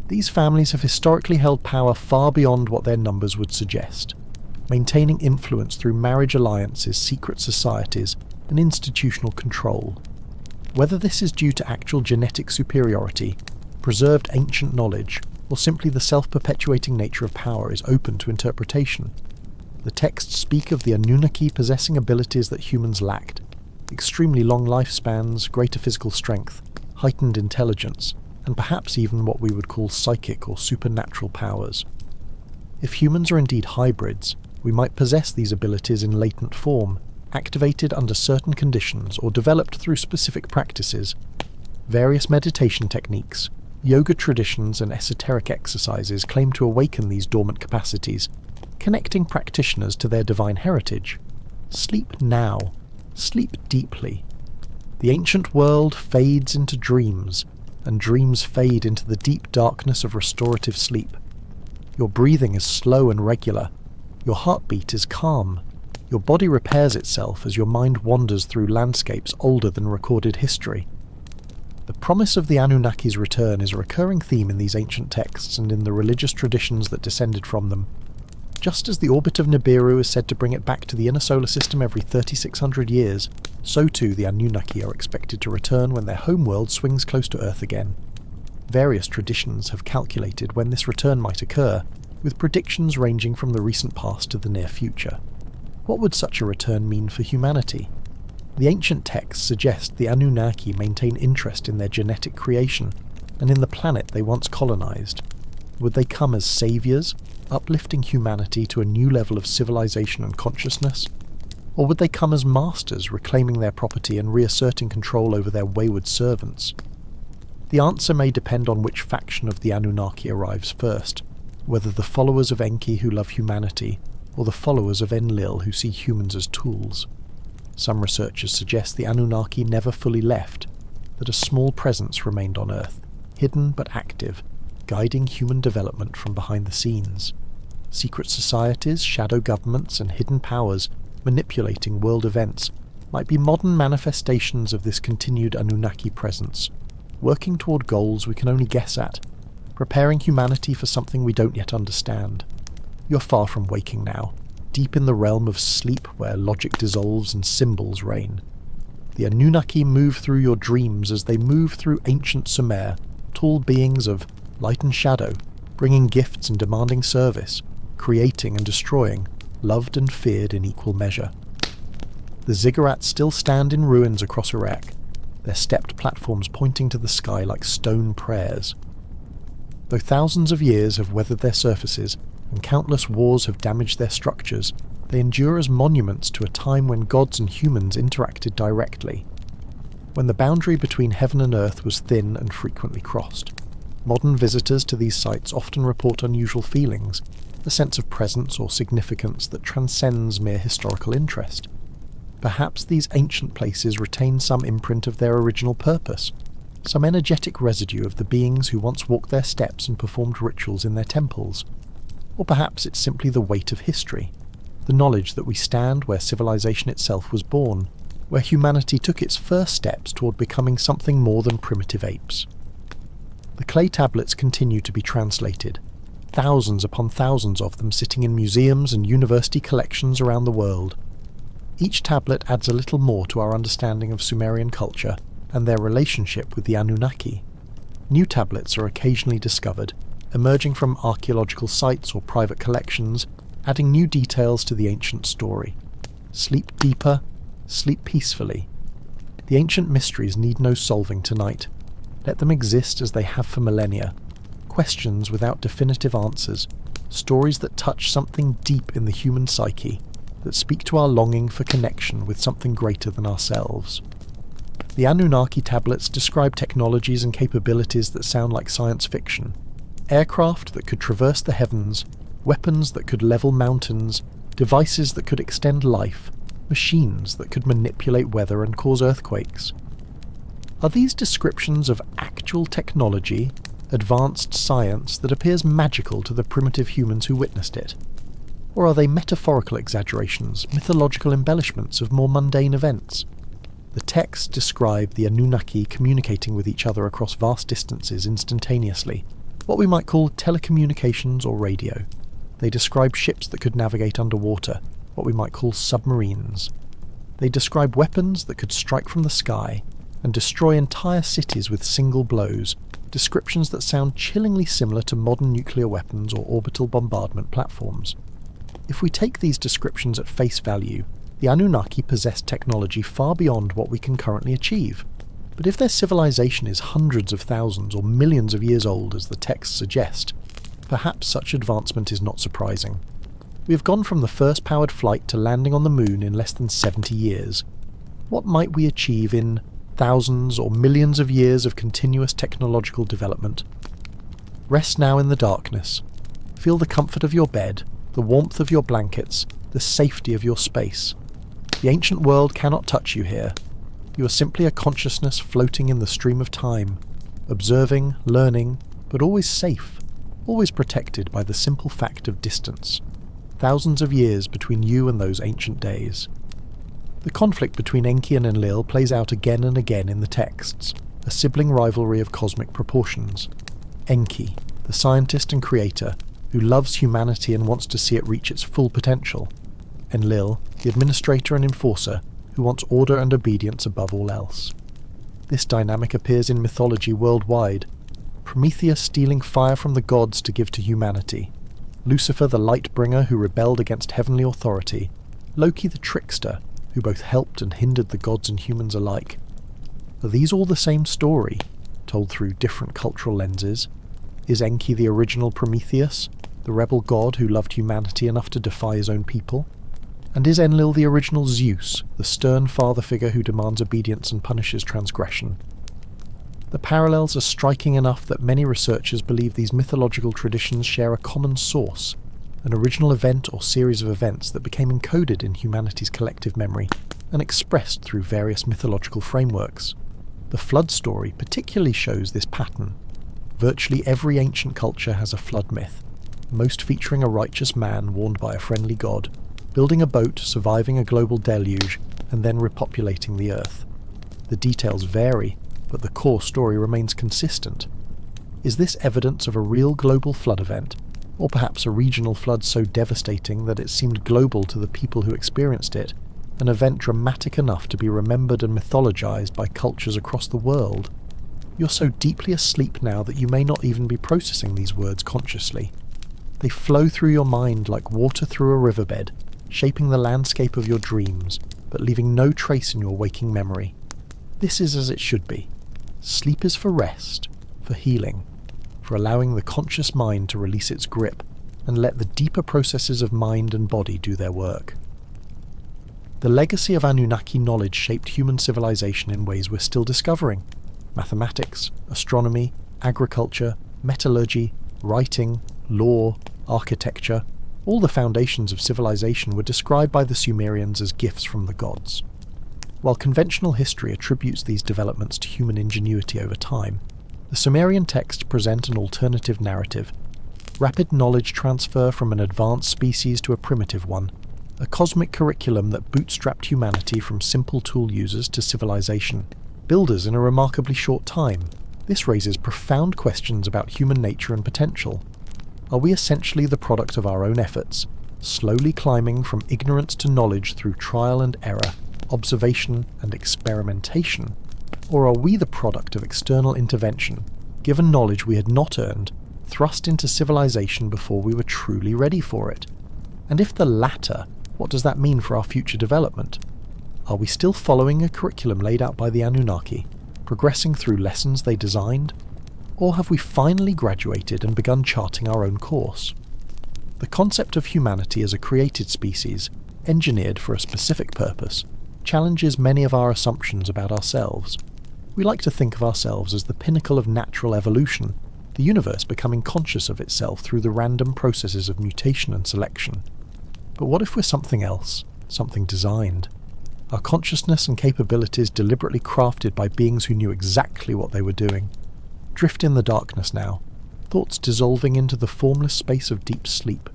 [SPEAKER 1] These families have historically held power far beyond what their numbers would suggest, maintaining influence through marriage alliances, secret societies, and institutional control. Whether this is due to actual genetic superiority, preserved ancient knowledge, or simply the self-perpetuating nature of power is open to interpretation. The texts speak of the Anunnaki possessing abilities that humans lacked: extremely long lifespans, greater physical strength, heightened intelligence, and perhaps even what we would call psychic or supernatural powers. If humans are indeed hybrids, we might possess these abilities in latent form, activated under certain conditions or developed through specific practices. Various meditation techniques, yoga traditions and esoteric exercises claim to awaken these dormant capacities, connecting practitioners to their divine heritage. Sleep now. Sleep deeply. The ancient world fades into dreams, and dreams fade into the deep darkness of restorative sleep. Your breathing is slow and regular. Your heartbeat is calm. Your body repairs itself as your mind wanders through landscapes older than recorded history. The promise of the Anunnaki's return is a recurring theme in these ancient texts and in the religious traditions that descended from them. Just as the orbit of Nibiru is said to bring it back to the inner solar system every 3,600 years, so too the Anunnaki are expected to return when their homeworld swings close to Earth again. Various traditions have calculated when this return might occur, with predictions ranging from the recent past to the near future. What would such a return mean for humanity? The ancient texts suggest the Anunnaki maintain interest in their genetic creation and in the planet they once colonized. Would they come as saviors, uplifting humanity to a new level of civilization and consciousness? Or would they come as masters, reclaiming their property and reasserting control over their wayward servants? The answer may depend on which faction of the Anunnaki arrives first. whether the followers of Enki who love humanity, or the followers of Enlil who see humans as tools. Some researchers suggest the Anunnaki never fully left, that a small presence remained on Earth, hidden but active, guiding human development from behind the scenes. Secret societies, shadow governments, and hidden powers manipulating world events might be modern manifestations of this continued Anunnaki presence, working toward goals we can only guess at, preparing humanity for something we don't yet understand. You're far from waking now, deep in the realm of sleep where logic dissolves and symbols reign. The Anunnaki move through your dreams as they move through ancient Sumer, tall beings of light and shadow, bringing gifts and demanding service, creating and destroying, loved and feared in equal measure. The ziggurats still stand in ruins across Iraq, their stepped platforms pointing to the sky like stone prayers. Though thousands of years have weathered their surfaces and countless wars have damaged their structures, they endure as monuments to a time when gods and humans interacted directly, when the boundary between heaven and earth was thin and frequently crossed. Modern visitors to these sites often report unusual feelings, a sense of presence or significance that transcends mere historical interest. Perhaps these ancient places retain some imprint of their original purpose, some energetic residue of the beings who once walked their steps and performed rituals in their temples. Or perhaps it's simply the weight of history, the knowledge that we stand where civilization itself was born, where humanity took its first steps toward becoming something more than primitive apes. The clay tablets continue to be translated, thousands upon thousands of them sitting in museums and university collections around the world. Each tablet adds a little more to our understanding of Sumerian culture and their relationship with the Anunnaki. New tablets are occasionally discovered, emerging from archaeological sites or private collections, adding new details to the ancient story. Sleep deeper, sleep peacefully. The ancient mysteries need no solving tonight. Let them exist as they have for millennia. Questions without definitive answers, stories that touch something deep in the human psyche, that speak to our longing for connection with something greater than ourselves. The Anunnaki tablets describe technologies and capabilities that sound like science fiction. Aircraft that could traverse the heavens, weapons that could level mountains, devices that could extend life, machines that could manipulate weather and cause earthquakes. Are these descriptions of actual technology, advanced science that appears magical to the primitive humans who witnessed it? Or are they metaphorical exaggerations, mythological embellishments of more mundane events? The texts describe the Anunnaki communicating with each other across vast distances instantaneously, what we might call telecommunications or radio. They describe ships that could navigate underwater, what we might call submarines. They describe weapons that could strike from the sky and destroy entire cities with single blows, descriptions that sound chillingly similar to modern nuclear weapons or orbital bombardment platforms. If we take these descriptions at face value, the Anunnaki possessed technology far beyond what we can currently achieve. But if their civilization is hundreds of thousands or millions of years old as the texts suggest, perhaps such advancement is not surprising. We have gone from the first powered flight to landing on the moon in less than 70 years. What might we achieve in thousands or millions of years of continuous technological development? Rest now in the darkness. Feel the comfort of your bed, the warmth of your blankets, the safety of your space. The ancient world cannot touch you here. You are simply a consciousness floating in the stream of time, observing, learning, but always safe, always protected by the simple fact of distance. Thousands of years between you and those ancient days. The conflict between Enki and Enlil plays out again and again in the texts, a sibling rivalry of cosmic proportions. Enki, the scientist and creator, who loves humanity and wants to see it reach its full potential. Enlil, the administrator and enforcer, who wants order and obedience above all else. This dynamic appears in mythology worldwide. Prometheus stealing fire from the gods to give to humanity. Lucifer the light-bringer who rebelled against heavenly authority. Loki the trickster, who both helped and hindered the gods and humans alike. Are these all the same story, told through different cultural lenses? Is Enki the original Prometheus, the rebel god who loved humanity enough to defy his own people? And is Enlil the original Zeus, the stern father figure who demands obedience and punishes transgression? The parallels are striking enough that many researchers believe these mythological traditions share a common source, an original event or series of events that became encoded in humanity's collective memory and expressed through various mythological frameworks. The flood story particularly shows this pattern. Virtually every ancient culture has a flood myth, most featuring a righteous man warned by a friendly god, building a boat, surviving a global deluge, and then repopulating the earth. The details vary, but the core story remains consistent. Is this evidence of a real global flood event, or perhaps a regional flood so devastating that it seemed global to the people who experienced it, an event dramatic enough to be remembered and mythologized by cultures across the world? You're so deeply asleep now that you may not even be processing these words consciously. They flow through your mind like water through a riverbed, shaping the landscape of your dreams, but leaving no trace in your waking memory. This is as it should be. Sleep is for rest, for healing, for allowing the conscious mind to release its grip and let the deeper processes of mind and body do their work. The legacy of Anunnaki knowledge shaped human civilization in ways we're still discovering. Mathematics, astronomy, agriculture, metallurgy, writing, law, architecture, all the foundations of civilization were described by the Sumerians as gifts from the gods. While conventional history attributes these developments to human ingenuity over time, the Sumerian texts present an alternative narrative. Rapid knowledge transfer from an advanced species to a primitive one, a cosmic curriculum that bootstrapped humanity from simple tool users to civilization, builders in a remarkably short time. This raises profound questions about human nature and potential. Are we essentially the product of our own efforts, slowly climbing from ignorance to knowledge through trial and error, observation and experimentation? Or are we the product of external intervention, given knowledge we had not earned, thrust into civilization before we were truly ready for it? And if the latter, what does that mean for our future development? Are we still following a curriculum laid out by the Anunnaki, progressing through lessons they designed? Or have we finally graduated and begun charting our own course? The concept of humanity as a created species, engineered for a specific purpose, challenges many of our assumptions about ourselves. We like to think of ourselves as the pinnacle of natural evolution, the universe becoming conscious of itself through the random processes of mutation and selection. But what if we're something else, something designed? Our consciousness and capabilities deliberately crafted by beings who knew exactly what they were doing. Drift in the darkness now, thoughts dissolving into the formless space of deep sleep.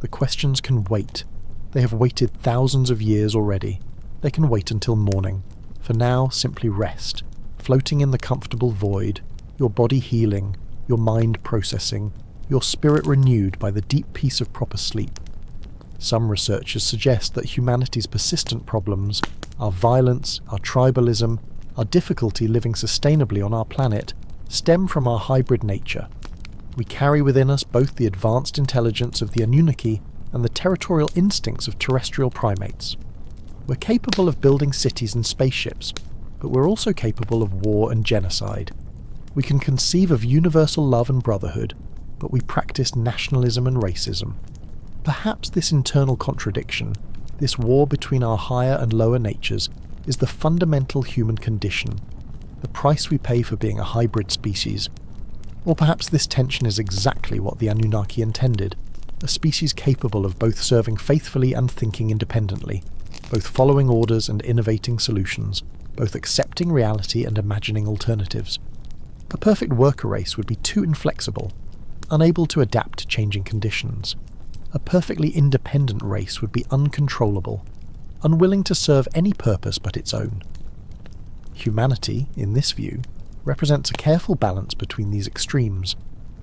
[SPEAKER 1] The questions can wait. They have waited thousands of years already. They can wait until morning. For now, simply rest, floating in the comfortable void, your body healing, your mind processing, your spirit renewed by the deep peace of proper sleep. Some researchers suggest that humanity's persistent problems, our violence, our tribalism, our difficulty living sustainably on our planet, stem from our hybrid nature. We carry within us both the advanced intelligence of the Anunnaki and the territorial instincts of terrestrial primates. We're capable of building cities and spaceships, but we're also capable of war and genocide. We can conceive of universal love and brotherhood, but we practice nationalism and racism. Perhaps this internal contradiction, this war between our higher and lower natures, is the fundamental human condition, the price we pay for being a hybrid species. Or perhaps this tension is exactly what the Anunnaki intended, a species capable of both serving faithfully and thinking independently, both following orders and innovating solutions, both accepting reality and imagining alternatives. A perfect worker race would be too inflexible, unable to adapt to changing conditions. A perfectly independent race would be uncontrollable, unwilling to serve any purpose but its own. Humanity, in this view, represents a careful balance between these extremes,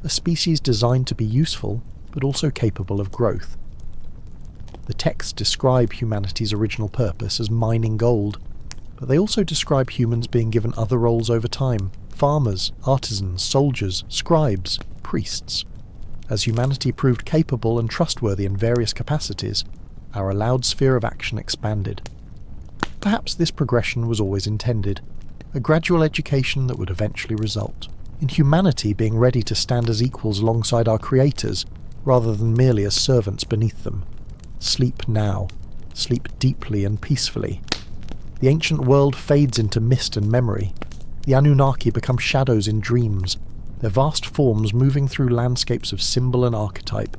[SPEAKER 1] a species designed to be useful but also capable of growth. The texts describe humanity's original purpose as mining gold, but they also describe humans being given other roles over time: farmers, artisans, soldiers, scribes, priests. As humanity proved capable and trustworthy in various capacities, our allowed sphere of action expanded. Perhaps this progression was always intended, a gradual education that would eventually result in humanity being ready to stand as equals alongside our creators, rather than merely as servants beneath them. Sleep now. Sleep deeply and peacefully. The ancient world fades into mist and memory. The Anunnaki become shadows in dreams, their vast forms moving through landscapes of symbol and archetype.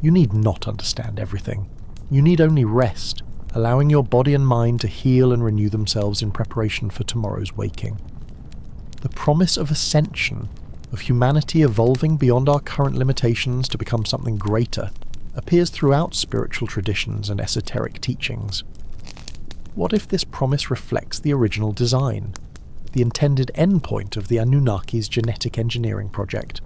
[SPEAKER 1] You need not understand everything. You need only rest, allowing your body and mind to heal and renew themselves in preparation for tomorrow's waking. The promise of ascension, of humanity evolving beyond our current limitations to become something greater, appears throughout spiritual traditions and esoteric teachings. What if this promise reflects the original design, the intended endpoint of the Anunnaki's genetic engineering project?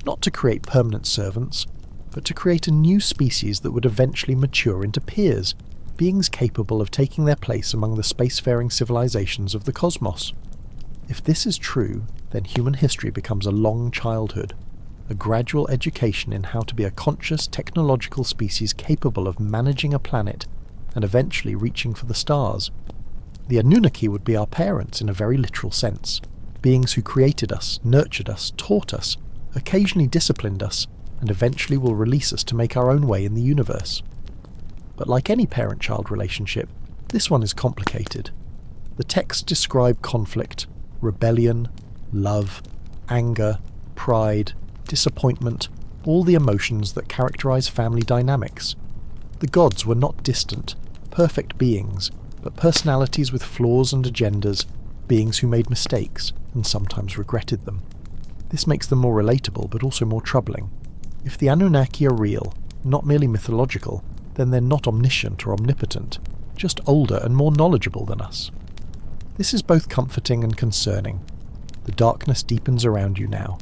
[SPEAKER 1] Not to create permanent servants, but to create a new species that would eventually mature into peers, beings capable of taking their place among the spacefaring civilizations of the cosmos. If this is true, then human history becomes a long childhood, a gradual education in how to be a conscious technological species capable of managing a planet and eventually reaching for the stars. The Anunnaki would be our parents in a very literal sense, beings who created us, nurtured us, taught us, occasionally disciplined us, and eventually will release us to make our own way in the universe. But like any parent-child relationship, this one is complicated. The texts describe conflict, rebellion, love, anger, pride, disappointment, all the emotions that characterize family dynamics. The gods were not distant, perfect beings, but personalities with flaws and agendas, beings who made mistakes and sometimes regretted them. This makes them more relatable but also more troubling. If the Anunnaki are real, not merely mythological, then they're not omniscient or omnipotent, just older and more knowledgeable than us. This is both comforting and concerning. The darkness deepens around you now.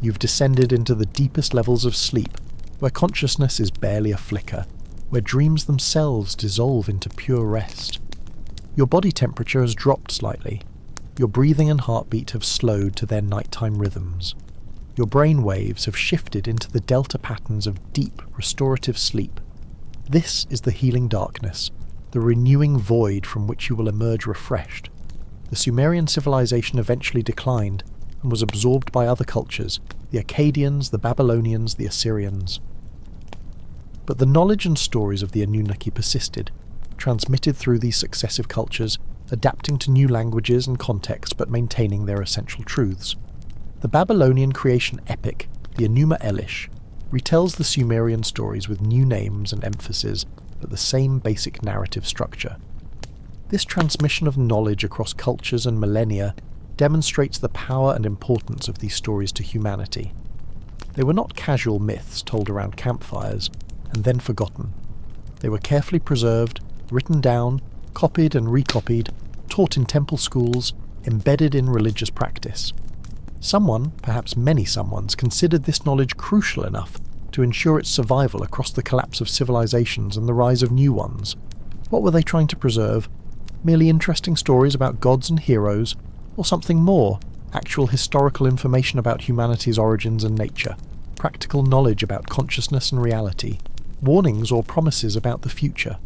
[SPEAKER 1] You've descended into the deepest levels of sleep, where consciousness is barely a flicker, where dreams themselves dissolve into pure rest. Your body temperature has dropped slightly. Your breathing and heartbeat have slowed to their nighttime rhythms. Your brain waves have shifted into the delta patterns of deep, restorative sleep. This is the healing darkness, the renewing void from which you will emerge refreshed. The Sumerian civilization eventually declined and was absorbed by other cultures, the Akkadians, the Babylonians, the Assyrians. But the knowledge and stories of the Anunnaki persisted, transmitted through these successive cultures, adapting to new languages and contexts but maintaining their essential truths. The Babylonian creation epic, the Enuma Elish, retells the Sumerian stories with new names and emphasis, but the same basic narrative structure. This transmission of knowledge across cultures and millennia demonstrates the power and importance of these stories to humanity. They were not casual myths told around campfires and then forgotten. They were carefully preserved, written down, copied and recopied, taught in temple schools, embedded in religious practice. Someone, perhaps many someones, considered this knowledge crucial enough to ensure its survival across the collapse of civilizations and the rise of new ones. What were they trying to preserve? Merely interesting stories about gods and heroes, or something more, actual historical information about humanity's origins and nature, practical knowledge about consciousness and reality, warnings or promises about the future?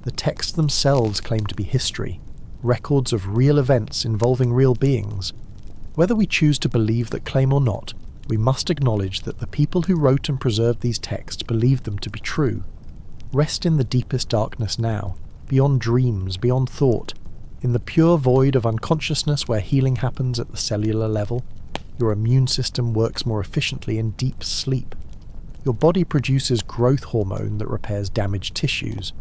[SPEAKER 1] The texts themselves claim to be history, records of real events involving real beings. Whether we choose to believe that claim or not, we must acknowledge that the people who wrote and preserved these texts believed them to be true. Rest in the deepest darkness now, beyond dreams, beyond thought, in the pure void of unconsciousness where healing happens at the cellular level. Your immune system works more efficiently in deep sleep. Your body produces growth hormone that repairs damaged tissues.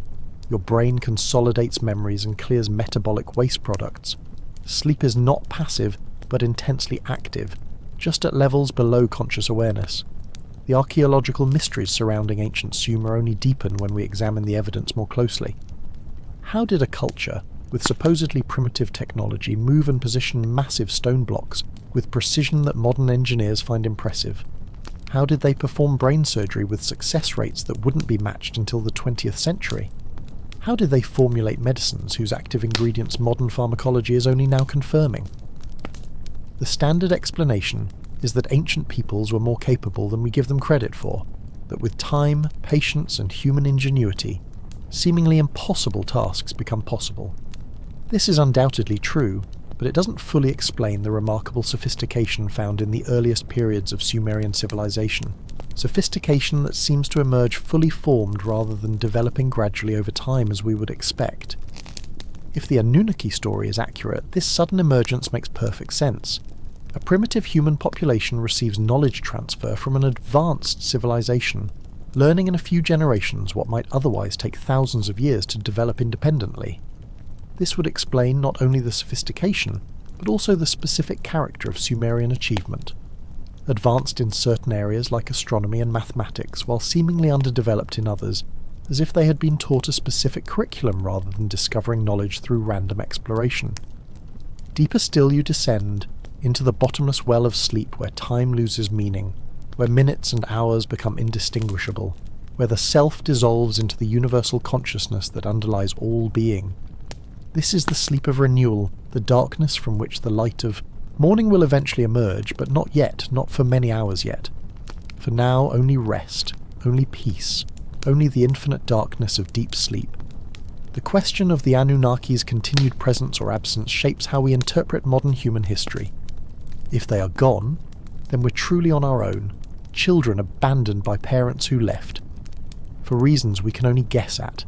[SPEAKER 1] Your brain consolidates memories and clears metabolic waste products. Sleep is not passive, but intensely active, just at levels below conscious awareness. The archaeological mysteries surrounding ancient Sumer only deepen when we examine the evidence more closely. How did a culture, with supposedly primitive technology, move and position massive stone blocks with precision that modern engineers find impressive? How did they perform brain surgery with success rates that wouldn't be matched until the 20th century? How did they formulate medicines whose active ingredients modern pharmacology is only now confirming? The standard explanation is that ancient peoples were more capable than we give them credit for, that with time, patience, and human ingenuity, seemingly impossible tasks become possible. This is undoubtedly true, but it doesn't fully explain the remarkable sophistication found in the earliest periods of Sumerian civilization, sophistication that seems to emerge fully formed rather than developing gradually over time as we would expect. If the Anunnaki story is accurate, this sudden emergence makes perfect sense. A primitive human population receives knowledge transfer from an advanced civilization, learning in a few generations what might otherwise take thousands of years to develop independently. This would explain not only the sophistication, but also the specific character of Sumerian achievement. Advanced in certain areas like astronomy and mathematics, while seemingly underdeveloped in others, as if they had been taught a specific curriculum rather than discovering knowledge through random exploration. Deeper still you descend, into the bottomless well of sleep where time loses meaning, where minutes and hours become indistinguishable, where the self dissolves into the universal consciousness that underlies all being. This is the sleep of renewal, the darkness from which the light of morning will eventually emerge, but not yet, not for many hours yet. For now, only rest, only peace, only the infinite darkness of deep sleep. The question of the Anunnaki's continued presence or absence shapes how we interpret modern human history. If they are gone, then we're truly on our own, children abandoned by parents who left. For reasons we can only guess at.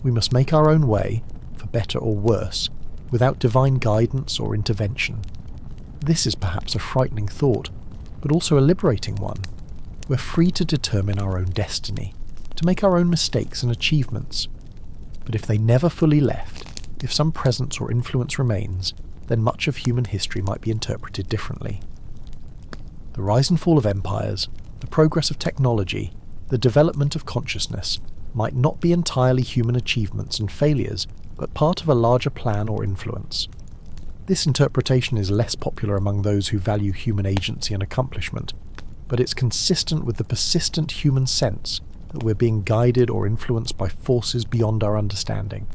[SPEAKER 1] We must make our own way, for better or worse, without divine guidance or intervention. This is perhaps a frightening thought, but also a liberating one. We're free to determine our own destiny, to make our own mistakes and achievements. But if they never fully left, if some presence or influence remains, then much of human history might be interpreted differently. The rise and fall of empires, the progress of technology, the development of consciousness might not be entirely human achievements and failures, but part of a larger plan or influence. This interpretation is less popular among those who value human agency and accomplishment, but it's consistent with the persistent human sense that we're being guided or influenced by forces beyond our understanding.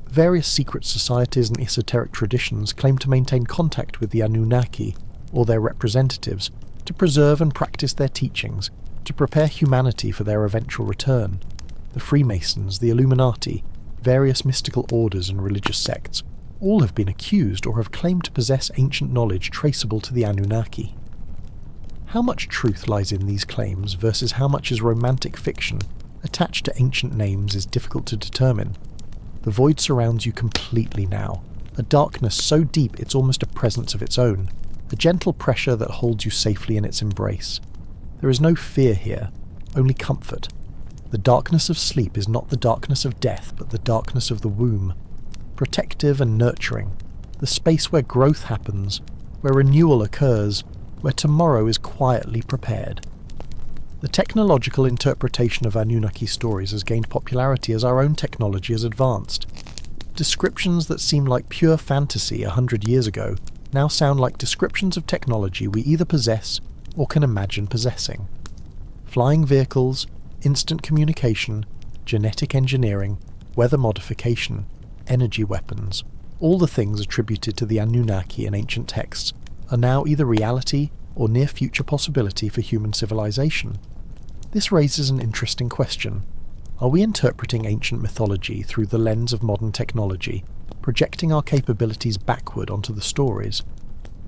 [SPEAKER 1] Various secret societies and esoteric traditions claim to maintain contact with the Anunnaki, or their representatives, to preserve and practice their teachings, to prepare humanity for their eventual return. The Freemasons, the Illuminati, various mystical orders and religious sects, all have been accused or have claimed to possess ancient knowledge traceable to the Anunnaki. How much truth lies in these claims versus how much is romantic fiction attached to ancient names is difficult to determine. The void surrounds you completely now, a darkness so deep it's almost a presence of its own, a gentle pressure that holds you safely in its embrace. There is no fear here, only comfort. The darkness of sleep is not the darkness of death, but the darkness of the womb, protective and nurturing, the space where growth happens, where renewal occurs, where tomorrow is quietly prepared. The technological interpretation of Anunnaki stories has gained popularity as our own technology has advanced. Descriptions that seemed like pure fantasy 100 years ago now sound like descriptions of technology we either possess or can imagine possessing. Flying vehicles, instant communication, genetic engineering, weather modification, energy weapons, all the things attributed to the Anunnaki in ancient texts, are now either reality or near-future possibility for human civilization. This raises an interesting question. Are we interpreting ancient mythology through the lens of modern technology, projecting our capabilities backward onto the stories?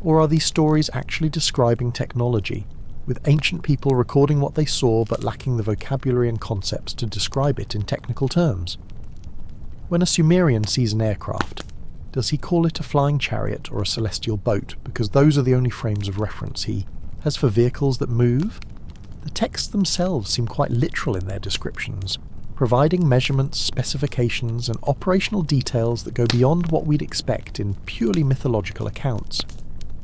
[SPEAKER 1] Or are these stories actually describing technology, with ancient people recording what they saw but lacking the vocabulary and concepts to describe it in technical terms? When a Sumerian sees an aircraft, does he call it a flying chariot or a celestial boat, because those are the only frames of reference he has for vehicles that move? The texts themselves seem quite literal in their descriptions, providing measurements, specifications, and operational details that go beyond what we'd expect in purely mythological accounts.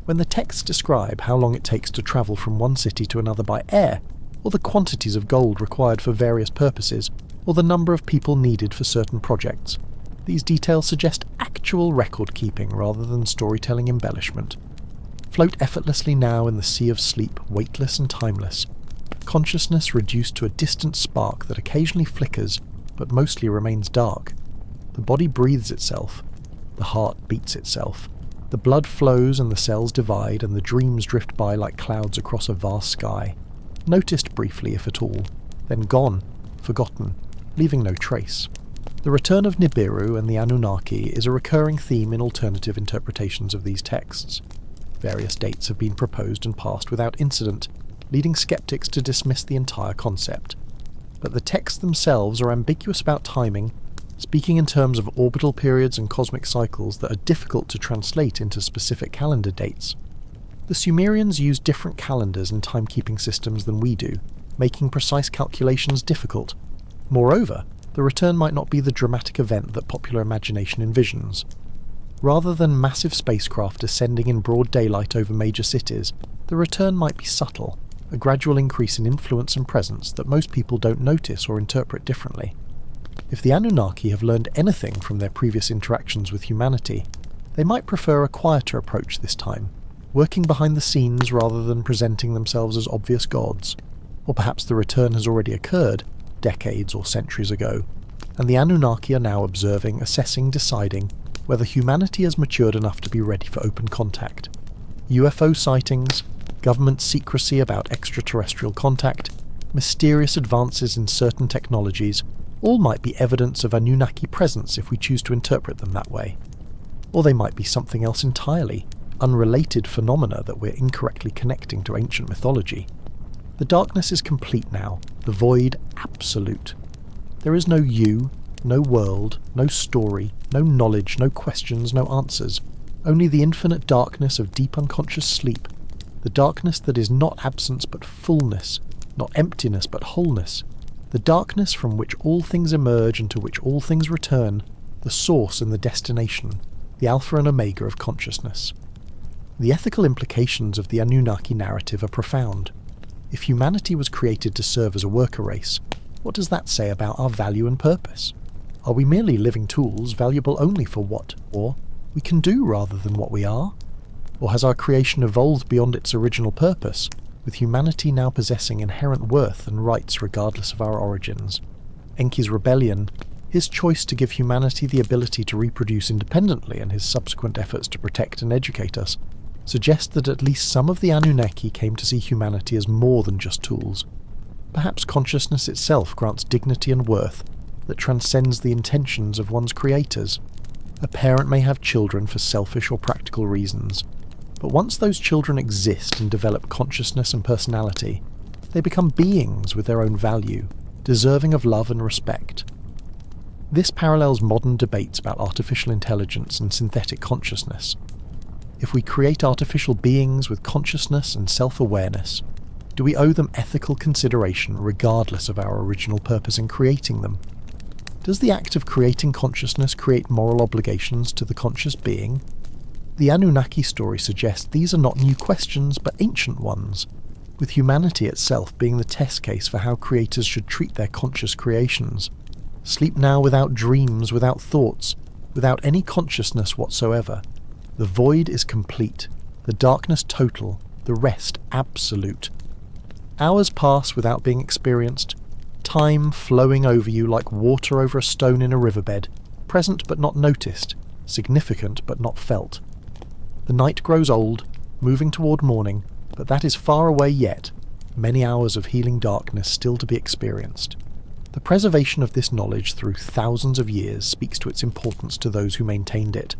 [SPEAKER 1] When the texts describe how long it takes to travel from one city to another by air, or the quantities of gold required for various purposes, or the number of people needed for certain projects, these details suggest actual record-keeping rather than storytelling embellishment. Float effortlessly now in the sea of sleep, weightless and timeless. Consciousness reduced to a distant spark that occasionally flickers, but mostly remains dark. The body breathes itself. The heart beats itself. The blood flows and the cells divide, and the dreams drift by like clouds across a vast sky. Noticed briefly, if at all, then gone, forgotten, leaving no trace. The return of Nibiru and the Anunnaki is a recurring theme in alternative interpretations of these texts. Various dates have been proposed and passed without incident, leading skeptics to dismiss the entire concept. But the texts themselves are ambiguous about timing, speaking in terms of orbital periods and cosmic cycles that are difficult to translate into specific calendar dates. The Sumerians used different calendars and timekeeping systems than we do, making precise calculations difficult. Moreover, the return might not be the dramatic event that popular imagination envisions. Rather than massive spacecraft descending in broad daylight over major cities, the return might be subtle, a gradual increase in influence and presence that most people don't notice or interpret differently. If the Anunnaki have learned anything from their previous interactions with humanity, they might prefer a quieter approach this time, working behind the scenes rather than presenting themselves as obvious gods. Or perhaps the return has already occurred, decades or centuries ago, and the Anunnaki are now observing, assessing, deciding whether humanity has matured enough to be ready for open contact. UFO sightings, government secrecy about extraterrestrial contact, mysterious advances in certain technologies, all might be evidence of Anunnaki presence if we choose to interpret them that way. Or they might be something else entirely, unrelated phenomena that we're incorrectly connecting to ancient mythology. The darkness is complete now, the void absolute. There is no you, no world, no story, no knowledge, no questions, no answers. Only the infinite darkness of deep unconscious sleep. The darkness that is not absence but fullness, not emptiness but wholeness. The darkness from which all things emerge and to which all things return, the source and the destination, the alpha and omega of consciousness. The ethical implications of the Anunnaki narrative are profound. If humanity was created to serve as a worker race, what does that say about our value and purpose? Are we merely living tools, valuable only for what, or we can do rather than what we are? Or has our creation evolved beyond its original purpose, with humanity now possessing inherent worth and rights regardless of our origins? Enki's rebellion, his choice to give humanity the ability to reproduce independently, and his subsequent efforts to protect and educate us, suggest that at least some of the Anunnaki came to see humanity as more than just tools. Perhaps consciousness itself grants dignity and worth that transcends the intentions of one's creators. A parent may have children for selfish or practical reasons, but once those children exist and develop consciousness and personality, they become beings with their own value, deserving of love and respect. This parallels modern debates about artificial intelligence and synthetic consciousness. If we create artificial beings with consciousness and self-awareness, do we owe them ethical consideration regardless of our original purpose in creating them? Does the act of creating consciousness create moral obligations to the conscious being? The Anunnaki story suggests these are not new questions but ancient ones, with humanity itself being the test case for how creators should treat their conscious creations. Sleep now without dreams, without thoughts, without any consciousness whatsoever. The void is complete, the darkness total, the rest absolute. Hours pass without being experienced, time flowing over you like water over a stone in a riverbed, present but not noticed, significant but not felt. The night grows old, moving toward morning, but that is far away yet, many hours of healing darkness still to be experienced. The preservation of this knowledge through thousands of years speaks to its importance to those who maintained it.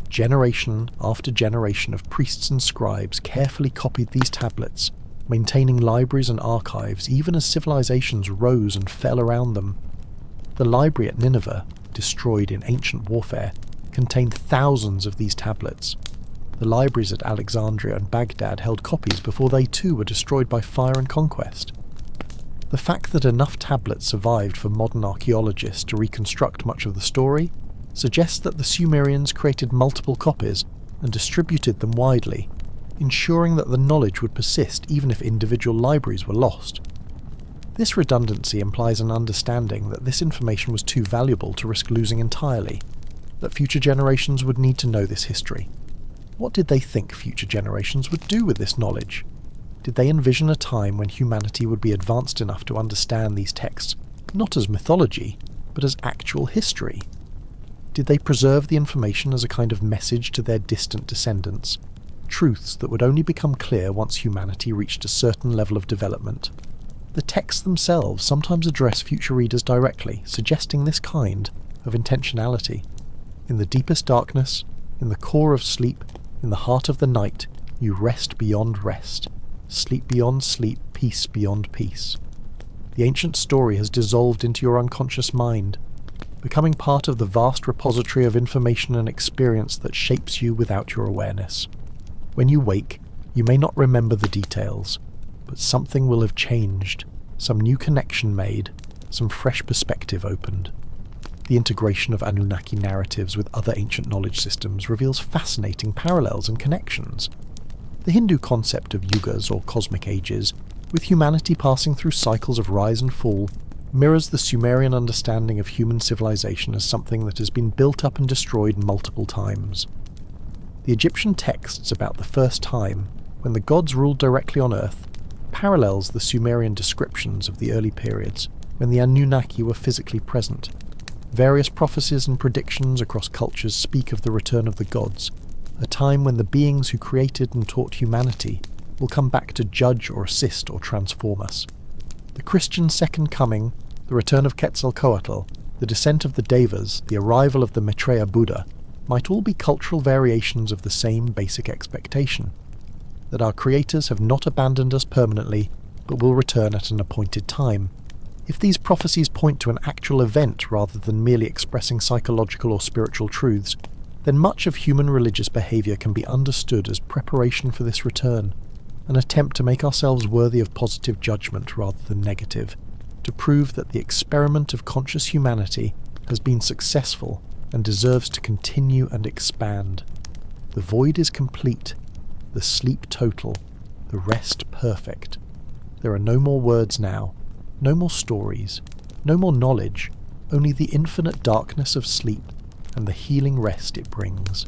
[SPEAKER 1] Generation after generation of priests and scribes carefully copied these tablets, maintaining libraries and archives even as civilizations rose and fell around them. The library at Nineveh, destroyed in ancient warfare, contained thousands of these tablets. The libraries at Alexandria and Baghdad held copies before they too were destroyed by fire and conquest. The fact that enough tablets survived for modern archaeologists to reconstruct much of the story suggests that the Sumerians created multiple copies and distributed them widely, ensuring that the knowledge would persist even if individual libraries were lost. This redundancy implies an understanding that this information was too valuable to risk losing entirely, that future generations would need to know this history. What did they think future generations would do with this knowledge? Did they envision a time when humanity would be advanced enough to understand these texts not as mythology, but as actual history? Did they preserve the information as a kind of message to their distant descendants, truths that would only become clear once humanity reached a certain level of development? The texts themselves sometimes address future readers directly, suggesting this kind of intentionality. In the deepest darkness, in the core of sleep, in the heart of the night, you rest beyond rest, sleep beyond sleep, peace beyond peace. The ancient story has dissolved into your unconscious mind. becoming part of the vast repository of information and experience that shapes you without your awareness. When you wake, you may not remember the details, but something will have changed, some new connection made, some fresh perspective opened. The integration of Anunnaki narratives with other ancient knowledge systems reveals fascinating parallels and connections. The Hindu concept of yugas or cosmic ages, with humanity passing through cycles of rise and fall, mirrors the Sumerian understanding of human civilization as something that has been built up and destroyed multiple times. The Egyptian texts about the first time, when the gods ruled directly on Earth, parallels the Sumerian descriptions of the early periods, when the Anunnaki were physically present. Various prophecies and predictions across cultures speak of the return of the gods, a time when the beings who created and taught humanity will come back to judge or assist or transform us. The Christian second coming, the return of Quetzalcoatl, the descent of the Devas, the arrival of the Maitreya Buddha, might all be cultural variations of the same basic expectation, that our creators have not abandoned us permanently, but will return at an appointed time. If these prophecies point to an actual event rather than merely expressing psychological or spiritual truths, then much of human religious behaviour can be understood as preparation for this return, an attempt to make ourselves worthy of positive judgment rather than negative, to prove that the experiment of conscious humanity has been successful and deserves to continue and expand. The void is complete, the sleep total, the rest perfect. There are no more words now, no more stories, no more knowledge, only the infinite darkness of sleep and the healing rest it brings.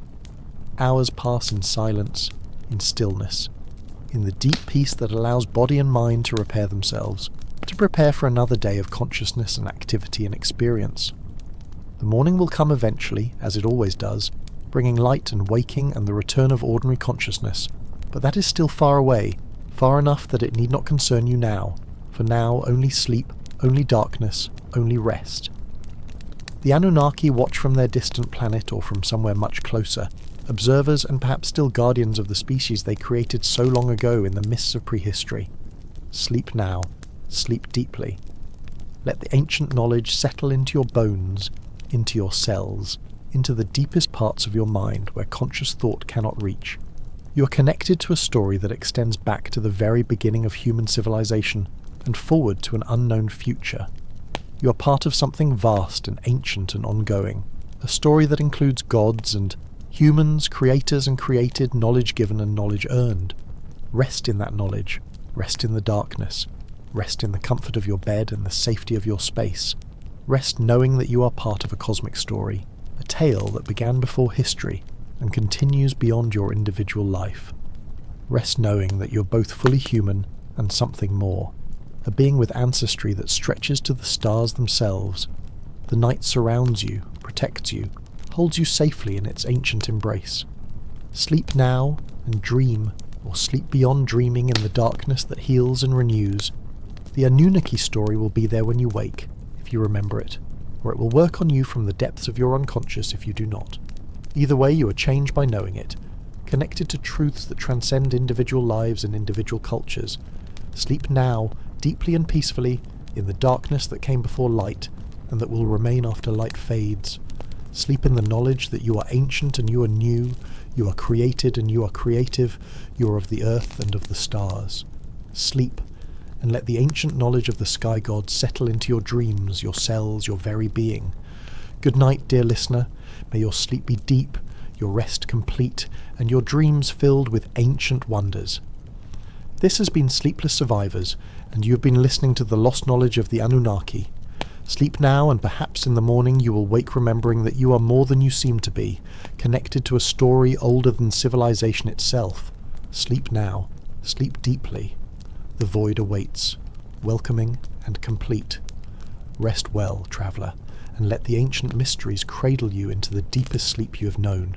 [SPEAKER 1] Hours pass in silence, in stillness, in the deep peace that allows body and mind to repair themselves, to prepare for another day of consciousness and activity and experience. The morning will come eventually, as it always does, bringing light and waking and the return of ordinary consciousness, but that is still far away, far enough that it need not concern you now. For now, only sleep, only darkness, only rest. The Anunnaki watch from their distant planet or from somewhere much closer, observers and perhaps still guardians of the species they created so long ago in the mists of prehistory. Sleep now, sleep deeply. Let the ancient knowledge settle into your bones, into your cells, into the deepest parts of your mind where conscious thought cannot reach. You are connected to a story that extends back to the very beginning of human civilization, and forward to an unknown future. You are part of something vast and ancient and ongoing, a story that includes gods and humans, creators and created, knowledge given and knowledge earned. Rest in that knowledge, rest in the darkness, rest in the comfort of your bed and the safety of your space. Rest knowing that you are part of a cosmic story, a tale that began before history and continues beyond your individual life. Rest knowing that you're both fully human and something more. A being with ancestry that stretches to the stars themselves. The night surrounds you, protects you, holds you safely in its ancient embrace. Sleep now and dream, or sleep beyond dreaming in the darkness that heals and renews. The Anunnaki story will be there when you wake, if you remember it, or it will work on you from the depths of your unconscious if you do not. Either way, you are changed by knowing it, connected to truths that transcend individual lives and individual cultures. Sleep now, deeply and peacefully, in the darkness that came before light, and that will remain after light fades. Sleep in the knowledge that you are ancient and you are new, you are created and you are creative, you are of the earth and of the stars. Sleep, and let the ancient knowledge of the sky gods settle into your dreams, your cells, your very being. Good night, dear listener. May your sleep be deep, your rest complete, and your dreams filled with ancient wonders. This has been Sleepless Survivors, and you have been listening to the lost knowledge of the Anunnaki. Sleep now, and perhaps in the morning you will wake remembering that you are more than you seem to be, connected to a story older than civilization itself. Sleep now, sleep deeply. The void awaits, welcoming and complete. Rest well, traveller, and let the ancient mysteries cradle you into the deepest sleep you have known.